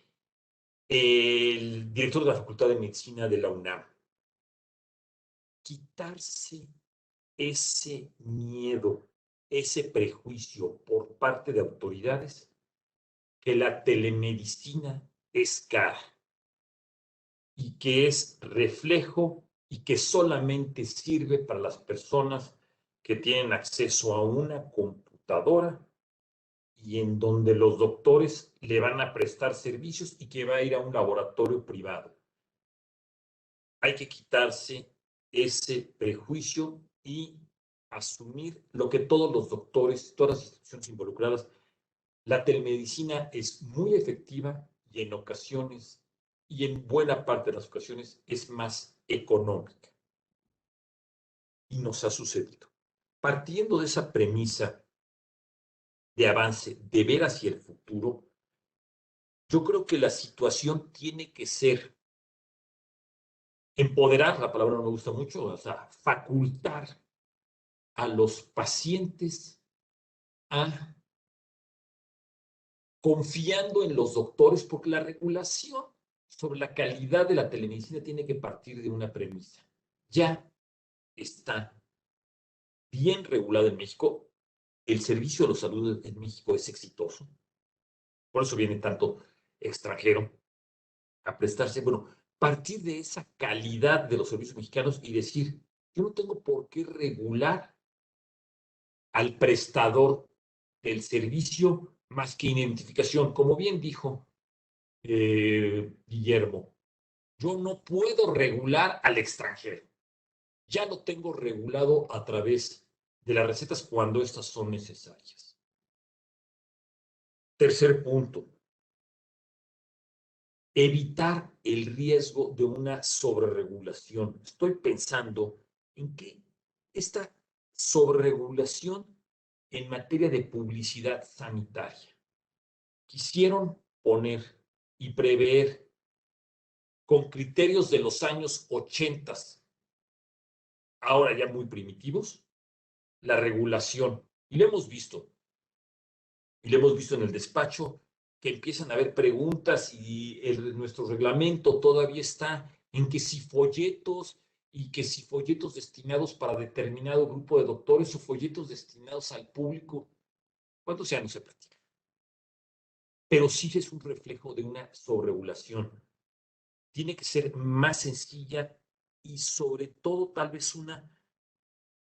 el director de la Facultad de Medicina de la UNAM. Quitarse ese miedo, ese prejuicio por parte de autoridades que la telemedicina es cara y que es reflejo y que solamente sirve para las personas que tienen acceso a una computadora y en donde los doctores le van a prestar servicios y que va a ir a un laboratorio privado. Hay que quitarse ese prejuicio y asumir lo que todos los doctores, todas las instituciones involucradas, la telemedicina es muy efectiva y en ocasiones, y en buena parte de las ocasiones, es más económica. Y nos ha sucedido. Partiendo de esa premisa de avance, de ver hacia el futuro, yo creo que la situación tiene que ser empoderar, la palabra no me gusta mucho, o sea, facultar a los pacientes a confiando en los doctores, porque la regulación sobre la calidad de la telemedicina tiene que partir de una premisa. Ya está bien regulado en México, el servicio de salud en México es exitoso, por eso viene tanto extranjero a prestarse. Bueno, partir de esa calidad de los servicios mexicanos y decir, yo no tengo por qué regular al prestador del servicio más que identificación. Como bien dijo Guillermo, yo no puedo regular al extranjero. Ya lo tengo regulado a través de las recetas cuando estas son necesarias. Tercer punto, evitar el riesgo de una sobreregulación. Estoy pensando en que esta sobreregulación en materia de publicidad sanitaria quisieron poner y prever con criterios de los años 80, ahora ya muy primitivos, la regulación. Y lo hemos visto. Y lo hemos visto en el despacho, que empiezan a haber preguntas y nuestro reglamento todavía está en que si folletos y que si folletos destinados para determinado grupo de doctores o folletos destinados al público. ¿Cuántos años se practica? Pero sí es un reflejo de una sobreregulación. Tiene que ser más sencilla y sobre todo tal vez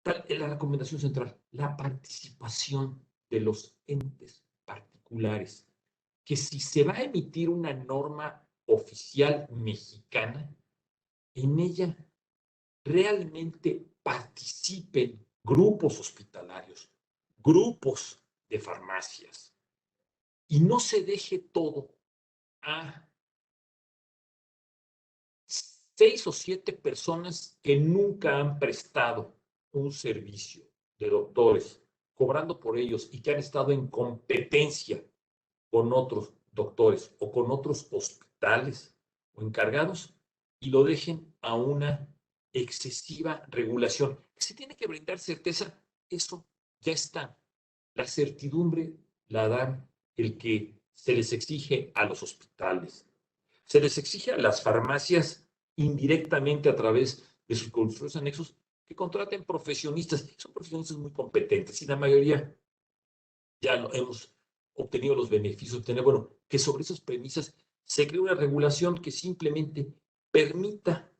la recomendación central, la participación de los entes particulares, que si se va a emitir una norma oficial mexicana, en ella realmente participen grupos hospitalarios, grupos de farmacias, y no se deje todo a 6 o 7 personas que nunca han prestado un servicio de doctores, cobrando por ellos y que han estado en competencia con otros doctores o con otros hospitales o encargados y lo dejen a una excesiva regulación. Se tiene que brindar certeza, eso ya está. La certidumbre la dan el que se les exige a los hospitales, se les exige a las farmacias indirectamente a través de sus constructores anexos que contraten profesionistas. Son profesionistas muy competentes y la mayoría ya hemos obtenido los beneficios de tener, bueno, que sobre esas premisas se cree una regulación que simplemente permita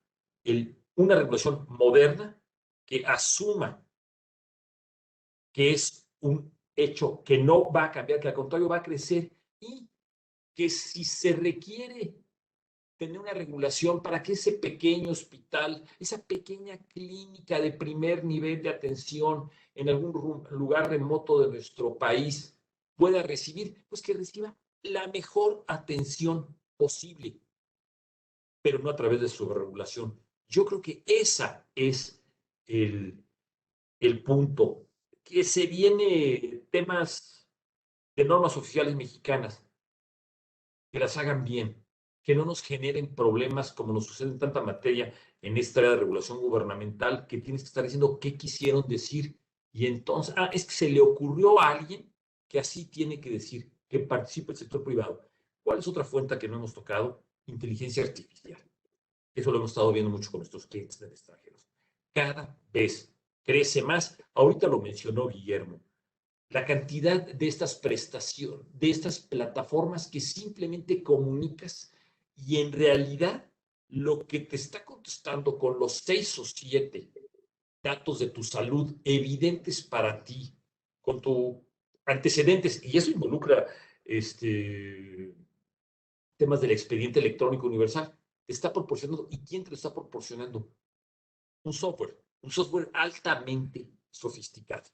una regulación moderna que asuma que es un hecho que no va a cambiar, que al contrario va a crecer y que si se requiere tener una regulación para que ese pequeño hospital, esa pequeña clínica de primer nivel de atención en algún lugar remoto de nuestro país pueda recibir, pues que reciba la mejor atención posible, pero no a través de su regulación. Yo creo que esa es el punto, que se viene temas de normas oficiales mexicanas, que las hagan bien, que no nos generen problemas como nos sucede en tanta materia en esta área de regulación gubernamental, que tienes que estar diciendo qué quisieron decir y entonces, es que se le ocurrió a alguien que así tiene que decir, que participe el sector privado. ¿Cuál es otra fuente que no hemos tocado? Inteligencia artificial. Eso lo hemos estado viendo mucho con nuestros clientes del extranjero. Cada vez crece más. Ahorita lo mencionó Guillermo. La cantidad de estas prestaciones, de estas plataformas que simplemente comunicas y en realidad lo que te está contestando con los 6 o 7 datos de tu salud evidentes para ti, con tus antecedentes, y eso involucra temas del expediente electrónico universal, te está proporcionando. ¿Y quién te lo está proporcionando? un software altamente sofisticado.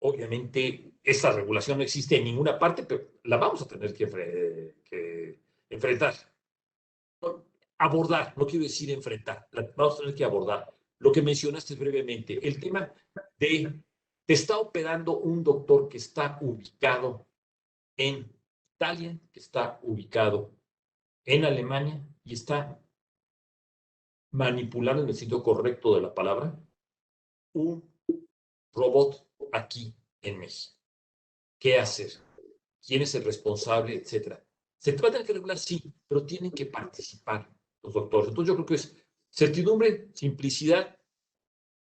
Obviamente, esta regulación no existe en ninguna parte, pero la vamos a tener que enfrentar. Abordar, no quiero decir enfrentar, la vamos a tener que abordar. Lo que mencionaste brevemente, el tema de, te está operando un doctor que está ubicado en Italia, que está ubicado en Alemania y está manipulando en el sentido correcto de la palabra un robot aquí en México. ¿Qué hacer? ¿Quién es el responsable? Etcétera. Se trata de que regular, sí, pero tienen que participar los doctores. Entonces yo creo que es certidumbre, simplicidad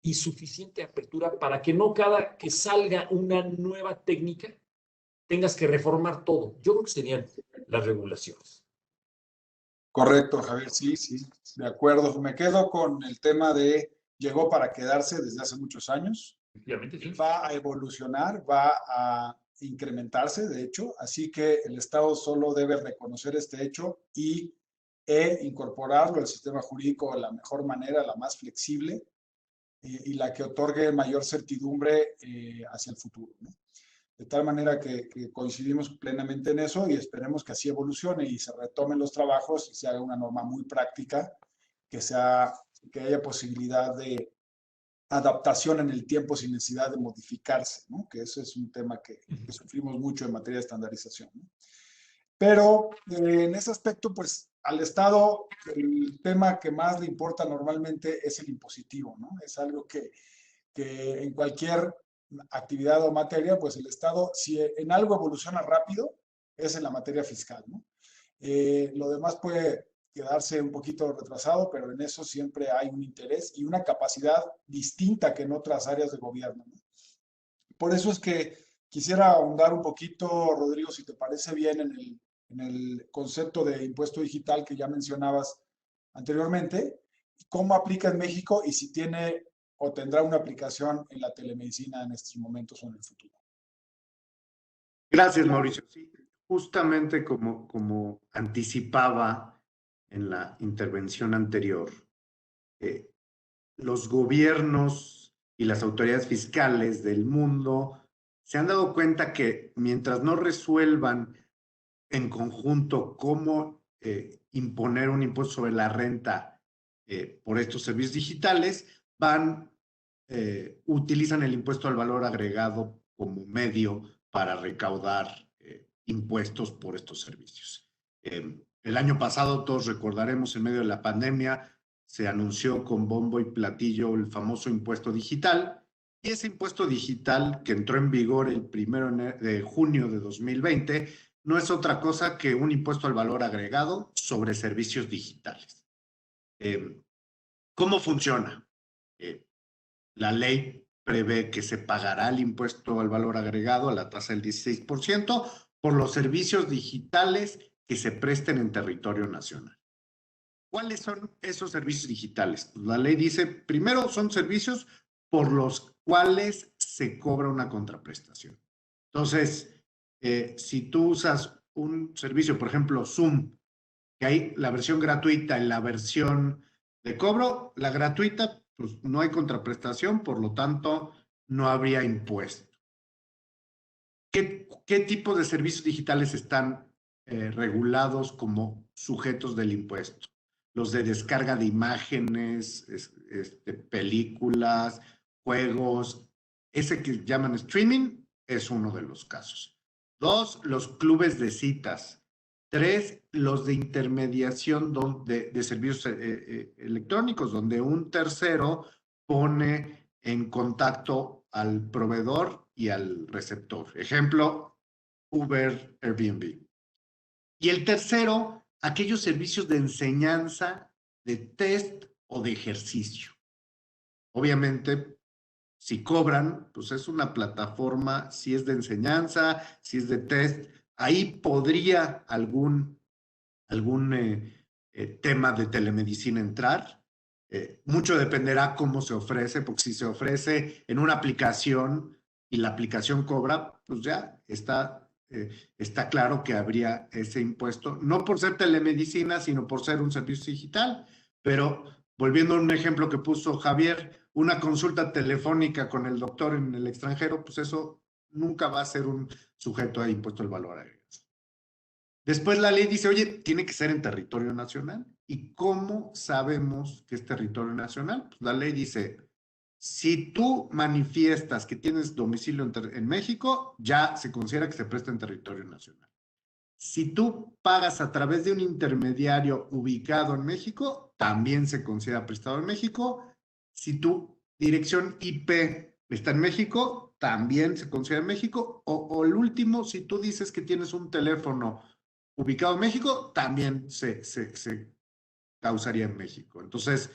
y suficiente apertura para que no cada que salga una nueva técnica tengas que reformar todo. Yo creo que serían las regulaciones. Correcto, Javier, sí, de acuerdo. Me quedo con el tema de llegó para quedarse desde hace muchos años. Efectivamente, sí. Va a evolucionar, va a incrementarse, de hecho, así que el Estado solo debe reconocer este hecho e incorporarlo al sistema jurídico de la mejor manera, la más flexible y la que otorgue mayor certidumbre hacia el futuro, ¿no? De tal manera que coincidimos plenamente en eso y esperemos que así evolucione y se retomen los trabajos y se haga una norma muy práctica, que haya posibilidad de adaptación en el tiempo sin necesidad de modificarse, ¿no? Que eso es un tema que sufrimos mucho en materia de estandarización, ¿no? Pero en ese aspecto, pues al Estado el tema que más le importa normalmente es el impositivo, ¿no? Es algo que en cualquier actividad o materia, pues el Estado, si en algo evoluciona rápido, es en la materia fiscal, ¿no? Lo demás puede quedarse un poquito retrasado, pero en eso siempre hay un interés y una capacidad distinta que en otras áreas de gobierno, ¿no? Por eso es que quisiera ahondar un poquito, Rodrigo, si te parece bien, en el concepto de impuesto digital que ya mencionabas anteriormente, cómo aplica en México y si tiene o tendrá una aplicación en la telemedicina en estos momentos o en el futuro. Gracias, Mauricio. Sí, justamente como anticipaba en la intervención anterior, los gobiernos y las autoridades fiscales del mundo se han dado cuenta que mientras no resuelvan en conjunto cómo imponer un impuesto sobre la renta por estos servicios digitales, utilizan el impuesto al valor agregado como medio para recaudar impuestos por estos servicios. El año pasado, todos recordaremos, en medio de la pandemia, se anunció con bombo y platillo el famoso impuesto digital, y ese impuesto digital que entró en vigor el 1 de junio de 2020 no es otra cosa que un impuesto al valor agregado sobre servicios digitales. ¿Cómo funciona? La ley prevé que se pagará el impuesto al valor agregado a la tasa del 16% por los servicios digitales que se presten en territorio nacional. ¿Cuáles son esos servicios digitales? Pues la ley dice, primero, son servicios por los cuales se cobra una contraprestación. Entonces, si tú usas un servicio, por ejemplo, Zoom, que hay la versión gratuita y la versión de cobro, la gratuita, pues no hay contraprestación, por lo tanto, no habría impuesto. ¿Qué tipo de servicios digitales están regulados como sujetos del impuesto? Los de descarga de imágenes, películas, juegos, ese que llaman streaming es uno de los casos. 2, los clubes de citas. 3, los de intermediación de servicios electrónicos, donde un tercero pone en contacto al proveedor y al receptor. Ejemplo, Uber, Airbnb. Y el tercero, aquellos servicios de enseñanza, de test o de ejercicio. Obviamente, si cobran, pues es una plataforma, si es de enseñanza, si es de test, ahí podría algún tema de telemedicina entrar. Mucho dependerá cómo se ofrece, porque si se ofrece en una aplicación y la aplicación cobra, pues ya está claro que habría ese impuesto, no por ser telemedicina, sino por ser un servicio digital, pero volviendo a un ejemplo que puso Javier, una consulta telefónica con el doctor en el extranjero, pues eso nunca va a ser un sujeto a impuesto al valor agregado. Después la ley dice, oye, tiene que ser en territorio nacional. ¿Y cómo sabemos que es territorio nacional? Pues la ley dice, si tú manifiestas que tienes domicilio en México, ya se considera que se presta en territorio nacional. Si tú pagas a través de un intermediario ubicado en México, también se considera prestado en México. Si tu dirección IP está en México, también se considera en México. O el último, si tú dices que tienes un teléfono ubicado en México, también se causaría en México. Entonces,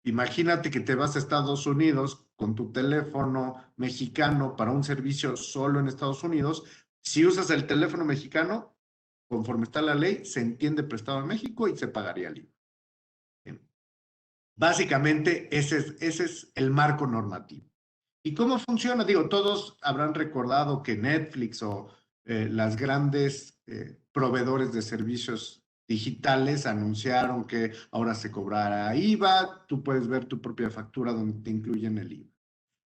imagínate que te vas a Estados Unidos con tu teléfono mexicano para un servicio solo en Estados Unidos. Si usas el teléfono mexicano, conforme está la ley, se entiende prestado en México y se pagaría el IVA. Bien. Básicamente, ese es el marco normativo. ¿Y cómo funciona? Digo, todos habrán recordado que Netflix o las grandes proveedores de servicios digitales anunciaron que ahora se cobrará IVA, tú puedes ver tu propia factura donde te incluyen el IVA.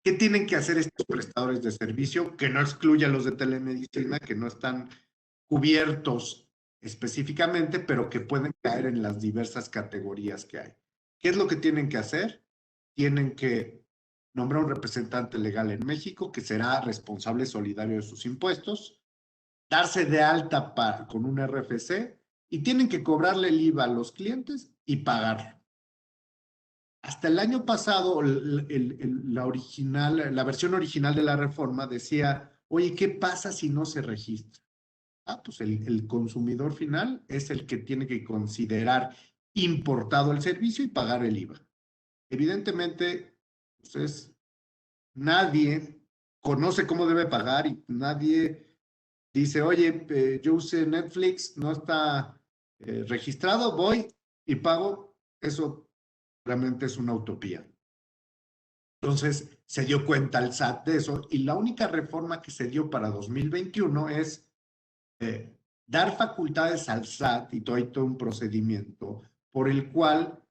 ¿Qué tienen que hacer estos prestadores de servicio? Que no excluya a los de telemedicina, que no están cubiertos específicamente, pero que pueden caer en las diversas categorías que hay. ¿Qué es lo que tienen que hacer? Tienen que nombrar un representante legal en México que será responsable solidario de sus impuestos, darse de alta con un RFC y tienen que cobrarle el IVA a los clientes y pagarlo. Hasta el año pasado, la versión original de la reforma decía, oye, ¿qué pasa si no se registra? Pues el consumidor final es el que tiene que considerar importado el servicio y pagar el IVA. Evidentemente, pues nadie conoce cómo debe pagar y nadie dice, oye, yo usé Netflix, no está registrado, voy y pago. Eso realmente es una utopía. Entonces, se dio cuenta el SAT de eso y la única reforma que se dio para 2021 es dar facultades al SAT y todo un procedimiento por el cual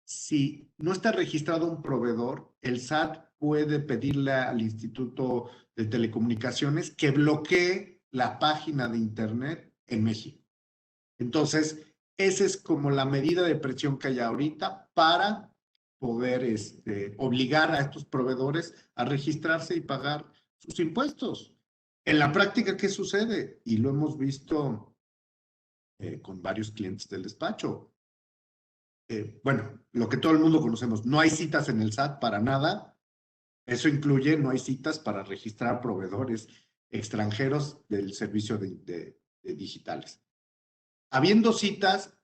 si no está registrado un proveedor, el SAT puede pedirle al Instituto de Telecomunicaciones que bloquee la página de Internet en México. Entonces, esa es como la medida de presión que hay ahorita para poder obligar a estos proveedores a registrarse y pagar sus impuestos. En la práctica, ¿qué sucede? Y lo hemos visto con varios clientes del despacho. Bueno, lo que todo el mundo conocemos, no hay citas en el SAT para nada. Eso incluye, no hay citas para registrar proveedores extranjeros del servicio de digitales. Habiendo citas,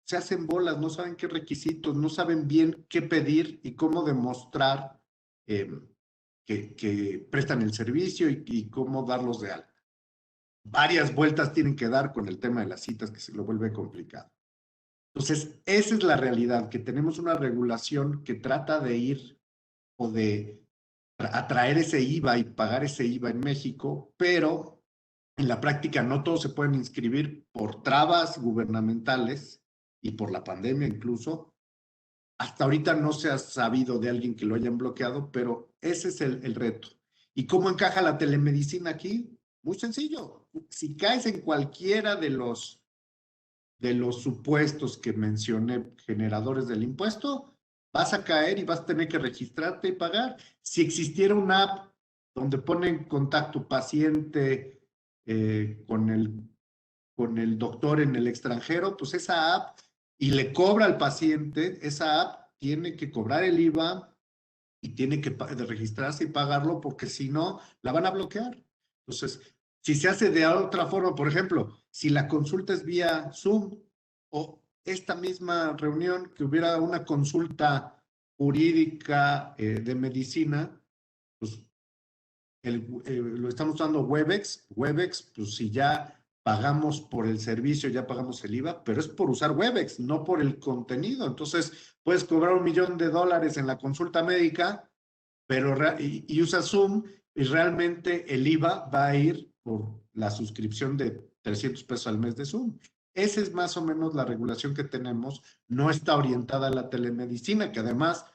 se hacen bolas, no saben qué requisitos, no saben bien qué pedir y cómo demostrar que prestan el servicio y cómo darlos de alta. Varias vueltas tienen que dar con el tema de las citas, que se lo vuelve complicado. Entonces, esa es la realidad, que tenemos una regulación que trata de ir o de atraer ese IVA y pagar ese IVA en México, pero en la práctica no todos se pueden inscribir por trabas gubernamentales y por la pandemia incluso. Hasta ahorita no se ha sabido de alguien que lo hayan bloqueado, pero ese es el reto. ¿Y cómo encaja la telemedicina aquí? Muy sencillo. Si caes en cualquiera de los supuestos que mencioné, generadores del impuesto, vas a caer y vas a tener que registrarte y pagar. Si existiera una app donde pone en contacto paciente con el doctor en el extranjero, pues esa app, y le cobra al paciente, esa app tiene que cobrar el IVA y tiene que registrarse y pagarlo, porque si no, la van a bloquear. Entonces, si se hace de otra forma, por ejemplo, si la consulta es vía Zoom o esta misma reunión, que hubiera una consulta jurídica de medicina, pues lo estamos usando Webex. Webex, pues si ya pagamos por el servicio, ya pagamos el IVA, pero es por usar Webex, no por el contenido. Entonces, puedes cobrar $1 millón en la consulta médica, pero y usas Zoom, y realmente el IVA va a ir por la suscripción de $300 al mes de Zoom. Esa es más o menos la regulación que tenemos. No está orientada a la telemedicina, que además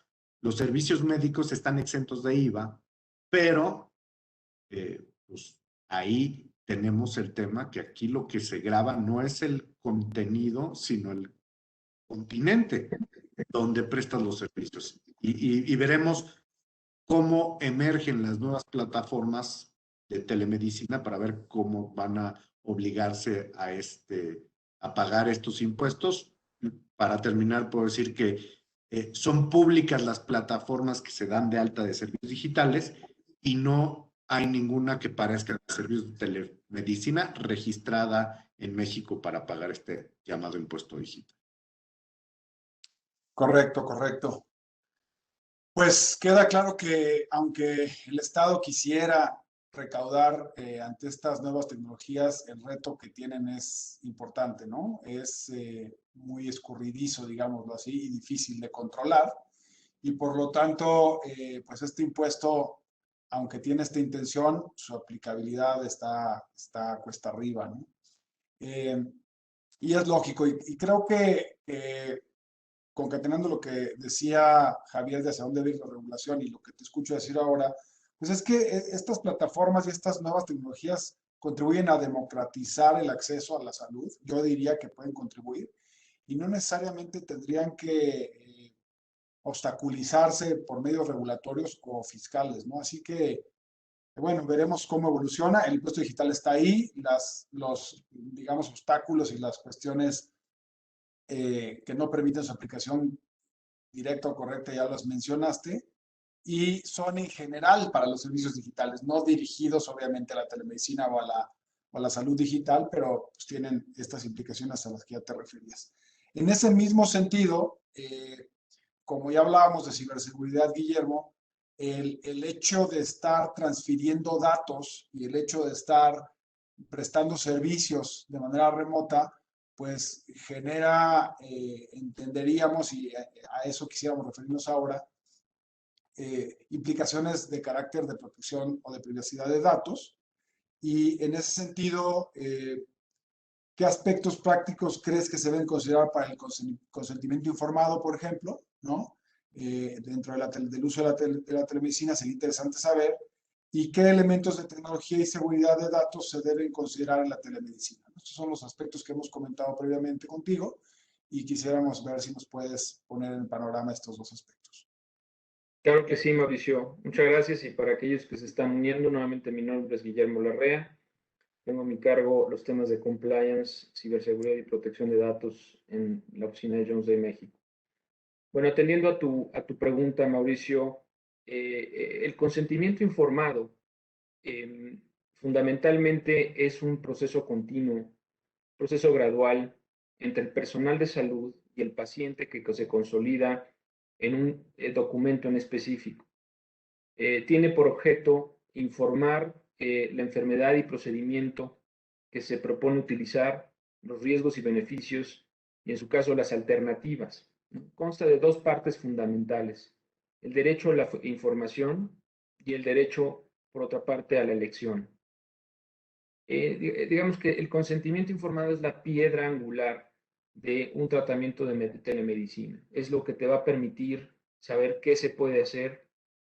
los servicios médicos están exentos de IVA, pero pues ahí tenemos el tema que aquí lo que se graba no es el contenido, sino el continente donde prestas los servicios. Y veremos cómo emergen las nuevas plataformas de telemedicina para ver cómo van a obligarse a pagar estos impuestos. Para terminar, puedo decir que son públicas las plataformas que se dan de alta de servicios digitales y no hay ninguna que parezca de servicios de telemedicina registrada en México para pagar este llamado impuesto digital. Correcto, correcto. Pues queda claro que aunque el Estado quisiera recaudar ante estas nuevas tecnologías, el reto que tienen es importante, ¿no? Es muy escurridizo, digámoslo así, y difícil de controlar. Y por lo tanto, pues este impuesto, aunque tiene esta intención, su aplicabilidad está cuesta arriba, ¿no? Y es lógico, y creo que concatenando lo que decía Javier de hacia dónde va a ir la regulación y lo que te escucho decir ahora, pues es que estas plataformas y estas nuevas tecnologías contribuyen a democratizar el acceso a la salud. Yo diría que pueden contribuir y no necesariamente tendrían que obstaculizarse por medios regulatorios o fiscales, ¿no? Así que, bueno, veremos cómo evoluciona. El impuesto digital está ahí, los, digamos, obstáculos y las cuestiones que no permiten su aplicación directa o correcta, ya las mencionaste, y son en general para los servicios digitales, no dirigidos obviamente a la telemedicina o a la salud digital, pero pues tienen estas implicaciones a las que ya te referías. En ese mismo sentido, como ya hablábamos de ciberseguridad, Guillermo, el hecho de estar transfiriendo datos y el hecho de estar prestando servicios de manera remota, pues genera, entenderíamos, y a eso quisiéramos referirnos ahora, implicaciones de carácter de protección o de privacidad de datos. Y en ese sentido, ¿qué aspectos prácticos crees que se deben considerar para el consentimiento informado, por ejemplo, ¿no? Dentro del uso de la telemedicina sería interesante saber. ¿Y qué elementos de tecnología y seguridad de datos se deben considerar en la telemedicina? Estos son los aspectos que hemos comentado previamente contigo y quisiéramos ver si nos puedes poner en panorama estos dos aspectos. Claro que sí, Mauricio. Muchas gracias. Y para aquellos que se están uniendo, nuevamente mi nombre es Guillermo Larrea. Tengo a mi cargo los temas de compliance, ciberseguridad y protección de datos en la oficina de Jones Day México. Bueno, atendiendo a tu pregunta, Mauricio, el consentimiento informado fundamentalmente es un proceso continuo, proceso gradual entre el personal de salud y el paciente que se consolida en un documento en específico. Tiene por objeto informar la enfermedad y procedimiento que se propone utilizar, los riesgos y beneficios, y en su caso las alternativas. Consta de dos partes fundamentales: el derecho a la información y el derecho, por otra parte, a la elección. Digamos que el consentimiento informado es la piedra angular de un tratamiento de telemedicina. Es lo que te va a permitir saber qué se puede hacer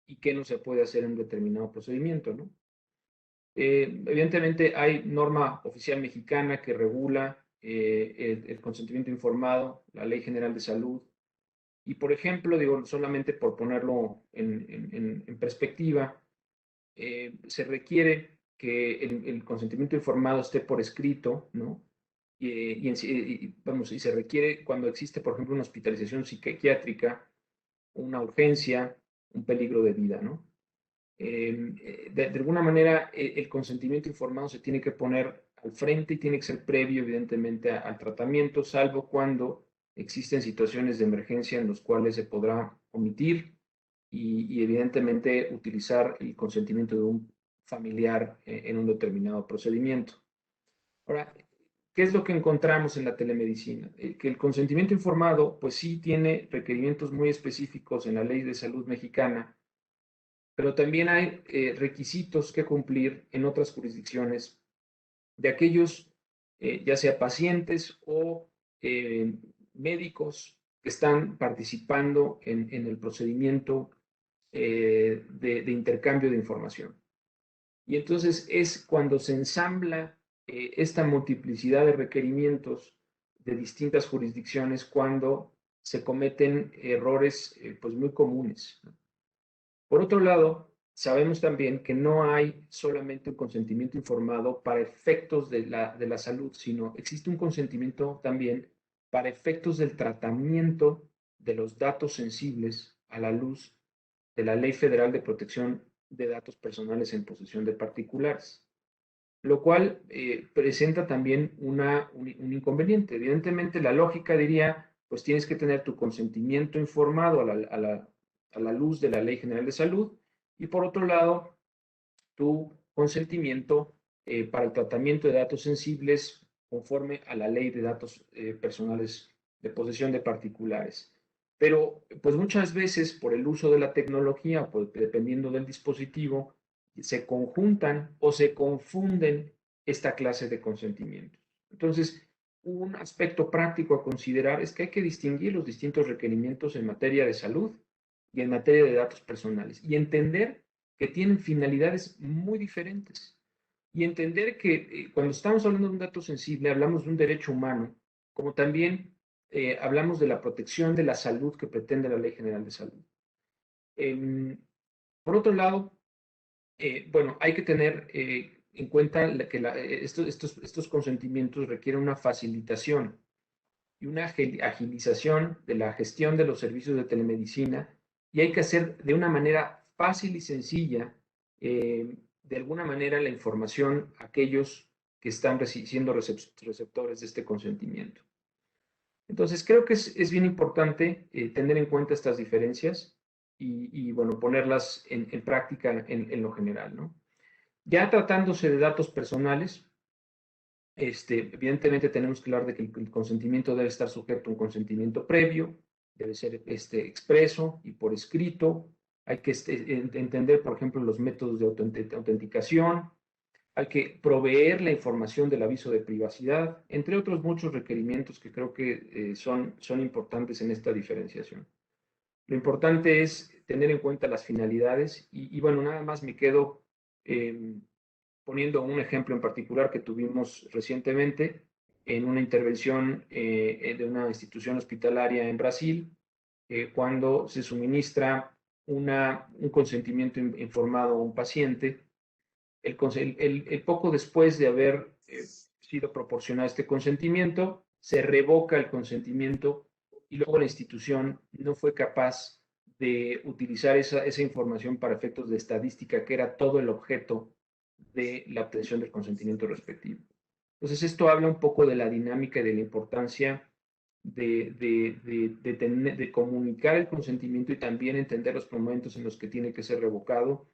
y qué no se puede hacer en un determinado procedimiento, ¿no? Evidentemente hay norma oficial mexicana que regula el consentimiento informado, la Ley General de Salud. Y, por ejemplo, digo, solamente por ponerlo en perspectiva, se requiere que el consentimiento informado esté por escrito, ¿no? Y se requiere cuando existe, por ejemplo, una hospitalización psiquiátrica, una urgencia, un peligro de vida, ¿no? De alguna manera, el consentimiento informado se tiene que poner al frente y tiene que ser previo, evidentemente, al tratamiento, salvo cuando existen situaciones de emergencia en las cuales se podrá omitir y evidentemente utilizar el consentimiento de un familiar en un determinado procedimiento. Ahora, ¿qué es lo que encontramos en la telemedicina? Que el consentimiento informado, pues sí tiene requerimientos muy específicos en la Ley de Salud Mexicana, pero también hay requisitos que cumplir en otras jurisdicciones de aquellos ya sea pacientes o médicos que están participando en el procedimiento de intercambio de información. Y entonces es cuando se ensambla esta multiplicidad de requerimientos de distintas jurisdicciones cuando se cometen errores pues muy comunes. Por otro lado, sabemos también que no hay solamente un consentimiento informado para efectos de la salud, sino existe un consentimiento también para efectos del tratamiento de los datos sensibles a la luz de la Ley Federal de Protección de Datos Personales en posesión de particulares, lo cual presenta también un inconveniente. Evidentemente, la lógica diría, pues tienes que tener tu consentimiento informado a la luz de la Ley General de Salud y por otro lado, tu consentimiento para el tratamiento de datos sensibles conforme a la Ley de Datos Personales de Posesión de Particulares. Pero, pues muchas veces por el uso de la tecnología, pues, dependiendo del dispositivo, se conjuntan o se confunden esta clase de consentimientos. Entonces, un aspecto práctico a considerar es que hay que distinguir los distintos requerimientos en materia de salud y en materia de datos personales y entender que tienen finalidades muy diferentes. Y entender que cuando estamos hablando de un dato sensible, hablamos de un derecho humano, como también hablamos de la protección de la salud que pretende la Ley General de Salud. Por otro lado, bueno, hay que tener en cuenta que estos consentimientos requieren una facilitación y una agilización de la gestión de los servicios de telemedicina y hay que hacer de una manera fácil y sencilla, de alguna manera, la información a aquellos que están siendo receptores de este consentimiento. Entonces, creo que es bien importante tener en cuenta estas diferencias y bueno, ponerlas en práctica en lo general, ¿no? Ya tratándose de datos personales, evidentemente tenemos que hablar de que el consentimiento debe estar sujeto a un consentimiento previo, debe ser expreso y por escrito. Hay que entender, por ejemplo, los métodos de autenticación. Hay que proveer la información del aviso de privacidad, entre otros muchos requerimientos que creo que son importantes en esta diferenciación. Lo importante es tener en cuenta las finalidades y bueno, nada más me quedo poniendo un ejemplo en particular que tuvimos recientemente en una intervención de una institución hospitalaria en Brasil, cuando se suministra un consentimiento informado a un paciente. Poco después de haber sido proporcionado este consentimiento, se revoca el consentimiento y luego la institución no fue capaz de utilizar esa información para efectos de estadística, que era todo el objeto de la obtención del consentimiento respectivo. Entonces, esto habla un poco de la dinámica y de la importancia de comunicar el consentimiento y también entender los momentos en los que tiene que ser revocado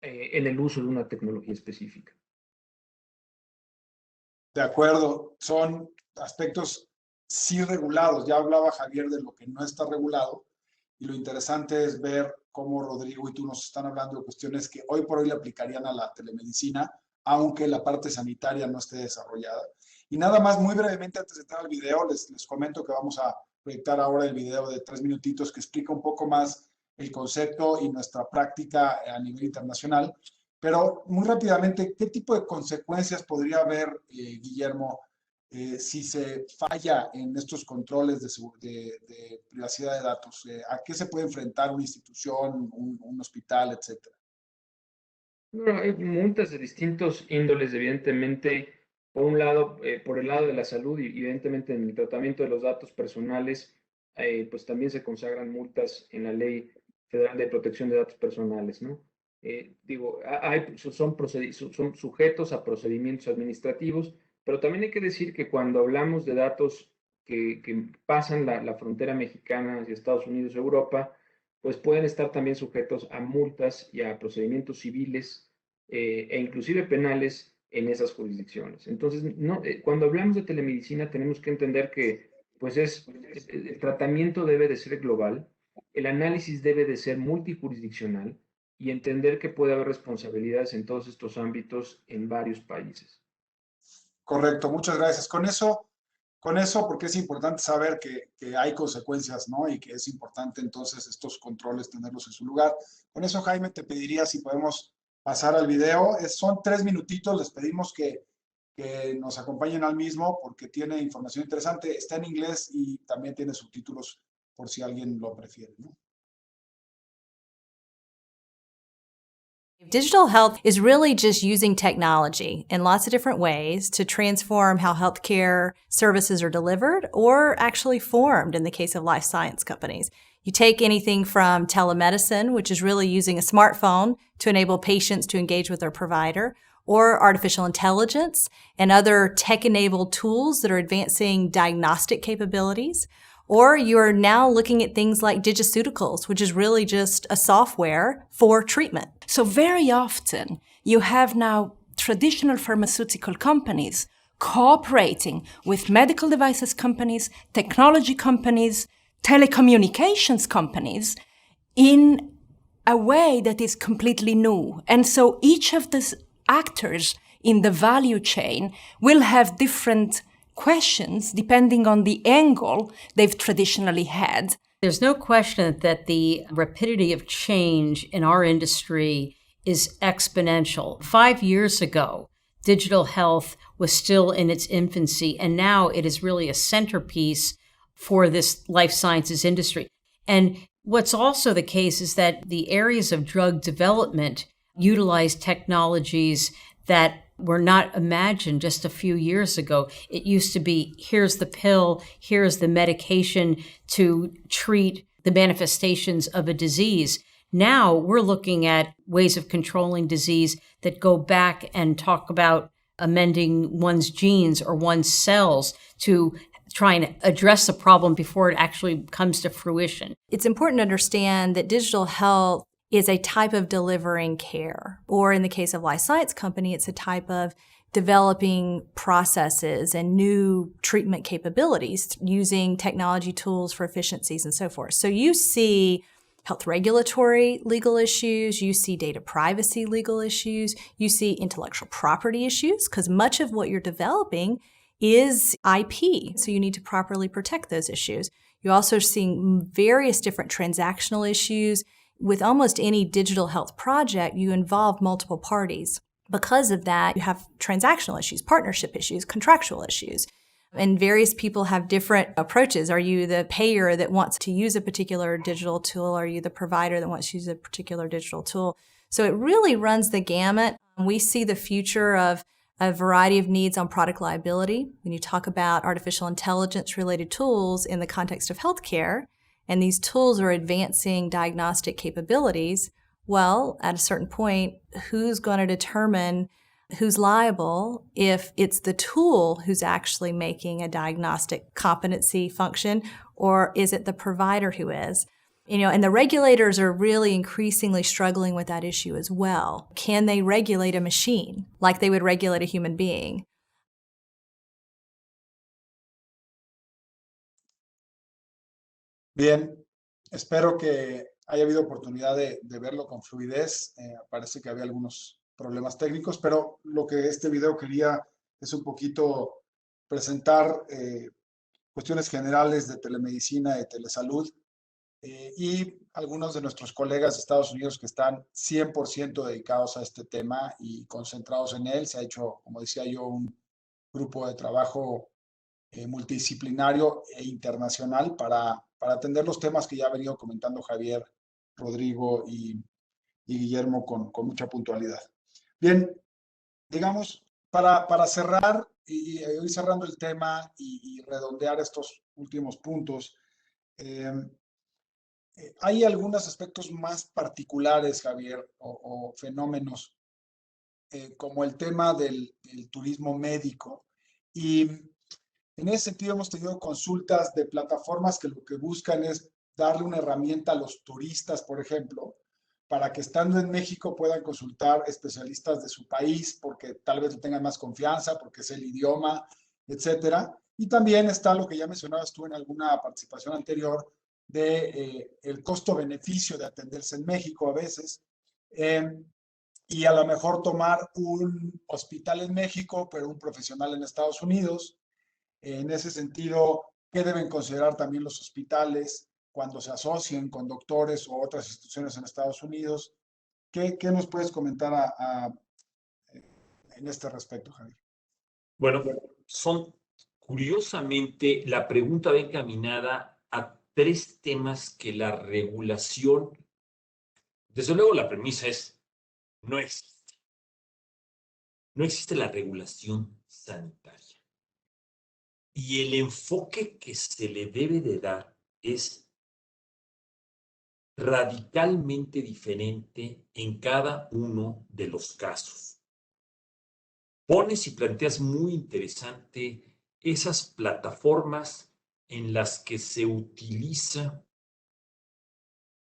en el uso de una tecnología específica. De acuerdo, son aspectos sí regulados. Ya hablaba Javier de lo que no está regulado y lo interesante es ver cómo Rodrigo y tú nos están hablando de cuestiones que hoy por hoy le aplicarían a la telemedicina, aunque la parte sanitaria no esté desarrollada. Y nada más, muy brevemente, antes de entrar al video, les comento que vamos a proyectar ahora el video de 3 minutitos que explica un poco más el concepto y nuestra práctica a nivel internacional. Pero muy rápidamente, ¿qué tipo de consecuencias podría haber, Guillermo, si se falla en estos controles de privacidad de datos? ¿A qué se puede enfrentar una institución, un hospital, etcétera? Bueno, hay multas de distintos índoles, evidentemente, por un lado, por el lado de la salud y evidentemente en el tratamiento de los datos personales, pues también se consagran multas en la Ley Federal de Protección de Datos Personales, ¿no? Digo, son sujetos a procedimientos administrativos, pero también hay que decir que cuando hablamos de datos que pasan la frontera mexicana hacia Estados Unidos o Europa, pues pueden estar también sujetos a multas y a procedimientos civiles e inclusive penales en esas jurisdicciones. Entonces, cuando hablamos de telemedicina tenemos que entender que pues el tratamiento debe de ser global, el análisis debe de ser multijurisdiccional y entender que puede haber responsabilidades en todos estos ámbitos en varios países. Correcto, muchas gracias. Con eso, porque es importante saber que hay consecuencias, ¿no? Y que es importante entonces estos controles tenerlos en su lugar. Con eso, Jaime, te pediría si podemos pasar al video. Son 3 minutitos, les pedimos que nos acompañen al mismo porque tiene información interesante. Está en inglés y también tiene subtítulos por si alguien lo prefiere, ¿no? Digital health is really just using technology in lots of different ways to transform how healthcare services are delivered or actually formed in the case of life science companies. You take anything from telemedicine, which is really using a smartphone to enable patients to engage with their provider, or artificial intelligence and other tech-enabled tools that are advancing diagnostic capabilities. Or you're now looking at things like digiceuticals, which is really just a software for treatment. So very often you have now traditional pharmaceutical companies cooperating with medical devices companies, technology companies, telecommunications companies in a way that is completely new. And so each of these actors in the value chain will have different questions depending on the angle they've traditionally had. There's no question that the rapidity of change in our industry is exponential. 5 years ago, digital health was still in its infancy, and now it is really a centerpiece for this life sciences industry. And what's also the case is that the areas of drug development utilize technologies that were not imagined just a few years ago. It used to be, here's the pill, here's the medication to treat the manifestations of a disease. Now we're looking at ways of controlling disease that go back and talk about amending one's genes or one's cells to try and address the problem before it actually comes to fruition. It's important to understand that digital health is a type of delivering care, or in the case of life science company, it's a type of developing processes and new treatment capabilities using technology tools for efficiencies and so forth. So you see health regulatory legal issues, you see data privacy legal issues, you see intellectual property issues, because much of what you're developing is IP, so you need to properly protect those issues. You also see various different transactional issues. With almost any digital health project, you involve multiple parties. Because of that, you have transactional issues, partnership issues, contractual issues. And various people have different approaches. Are you the payer that wants to use a particular digital tool? Are you the provider that wants to use a particular digital tool? So it really runs the gamut. We see the future of a variety of needs on product liability. When you talk about artificial intelligence related tools in the context of healthcare, and these tools are advancing diagnostic capabilities, well, at a certain point, who's going to determine who's liable if it's the tool who's actually making a diagnostic competency function, or is it the provider who is? And the regulators are really increasingly struggling with that issue as well. Can they regulate a machine like they would regulate a human being? Bien, espero que haya habido oportunidad de verlo con fluidez. Parece que había algunos problemas técnicos, pero lo que este video quería es un poquito presentar cuestiones generales de telemedicina, de telesalud, y algunos de nuestros colegas de Estados Unidos que están 100% dedicados a este tema y concentrados en él. Se ha hecho, como decía yo, un grupo de trabajo multidisciplinario e internacional para atender los temas que ya ha venido comentando Javier, Rodrigo y Guillermo con mucha puntualidad. Bien, digamos, para cerrar y ir cerrando el tema y redondear estos últimos puntos, hay algunos aspectos más particulares, Javier, o fenómenos, como el tema del turismo médico. Y en ese sentido hemos tenido consultas de plataformas que lo que buscan es darle una herramienta a los turistas, por ejemplo, para que estando en México puedan consultar especialistas de su país, porque tal vez le tengan más confianza, porque es el idioma, etcétera. Y también está lo que ya mencionabas tú en alguna participación anterior, de el costo-beneficio de atenderse en México a veces. y a lo mejor tomar un hospital en México, pero un profesional en Estados Unidos. En ese sentido, ¿qué deben considerar también los hospitales cuando se asocien con doctores o otras instituciones en Estados Unidos? ¿Qué nos puedes comentar en este respecto, Javier? Bueno, curiosamente, la pregunta va encaminada a 3 temas que la regulación, desde luego la premisa es, no existe. No existe la regulación sanitaria. Y el enfoque que se le debe de dar es radicalmente diferente en cada uno de los casos. Pones y planteas muy interesante esas plataformas en las que se utiliza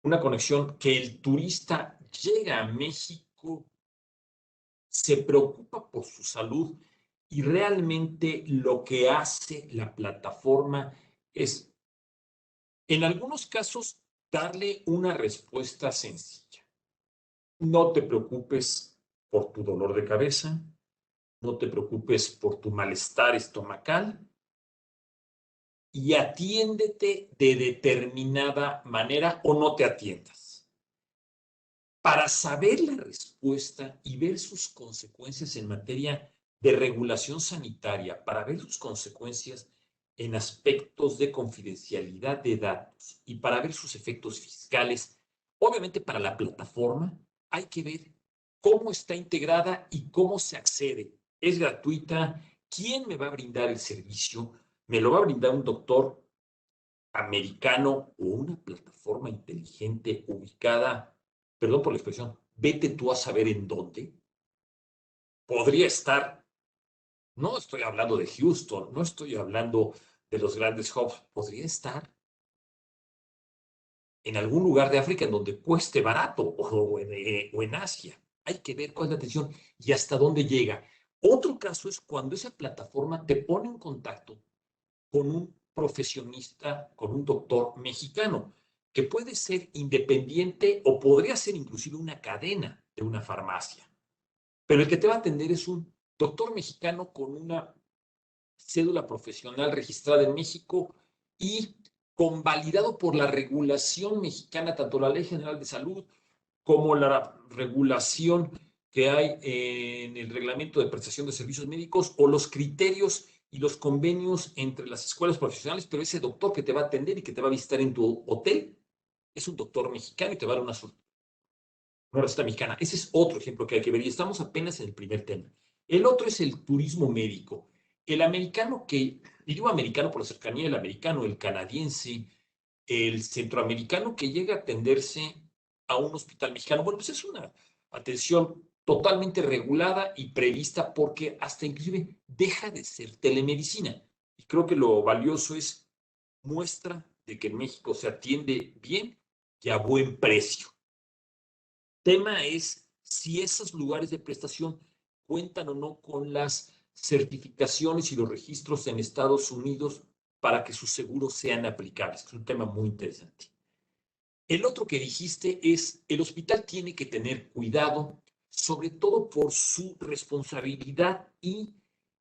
una conexión que el turista llega a México, se preocupa por su salud y realmente lo que hace la plataforma es, en algunos casos, darle una respuesta sencilla. No te preocupes por tu dolor de cabeza, no te preocupes por tu malestar estomacal y atiéndete de determinada manera o no te atiendas. Para saber la respuesta y ver sus consecuencias en materia de regulación sanitaria, para ver sus consecuencias en aspectos de confidencialidad de datos y para ver sus efectos fiscales, obviamente para la plataforma hay que ver cómo está integrada y cómo se accede. ¿Es gratuita? ¿Quién me va a brindar el servicio? ¿Me lo va a brindar un doctor americano o una plataforma inteligente ubicada, perdón por la expresión, vete tú a saber en dónde? Podría estar, no estoy hablando de Houston, no estoy hablando de los grandes hubs, podría estar en algún lugar de África en donde cueste barato o en Asia. Hay que ver cuál es la atención y hasta dónde llega. Otro caso es cuando esa plataforma te pone en contacto con un profesionista, con un doctor mexicano, que puede ser independiente o podría ser inclusive una cadena de una farmacia. Pero el que te va a atender es un doctor mexicano con una cédula profesional registrada en México y convalidado por la regulación mexicana, tanto la Ley General de Salud como la regulación que hay en el Reglamento de Prestación de Servicios Médicos o los criterios y los convenios entre las escuelas profesionales, pero ese doctor que te va a atender y que te va a visitar en tu hotel es un doctor mexicano y te va a dar una receta mexicana. Ese es otro ejemplo que hay que ver y estamos apenas en el primer tema. El otro es el turismo médico. El americano y digo americano por la cercanía del americano, el canadiense, el centroamericano que llega a atenderse a un hospital mexicano, bueno, pues es una atención totalmente regulada y prevista porque hasta inclusive deja de ser telemedicina. Y creo que lo valioso es muestra de que en México se atiende bien y a buen precio. Tema es si esos lugares de prestación cuentan o no con las certificaciones y los registros en Estados Unidos para que sus seguros sean aplicables. Es un tema muy interesante. El otro que dijiste es, el hospital tiene que tener cuidado, sobre todo por su responsabilidad y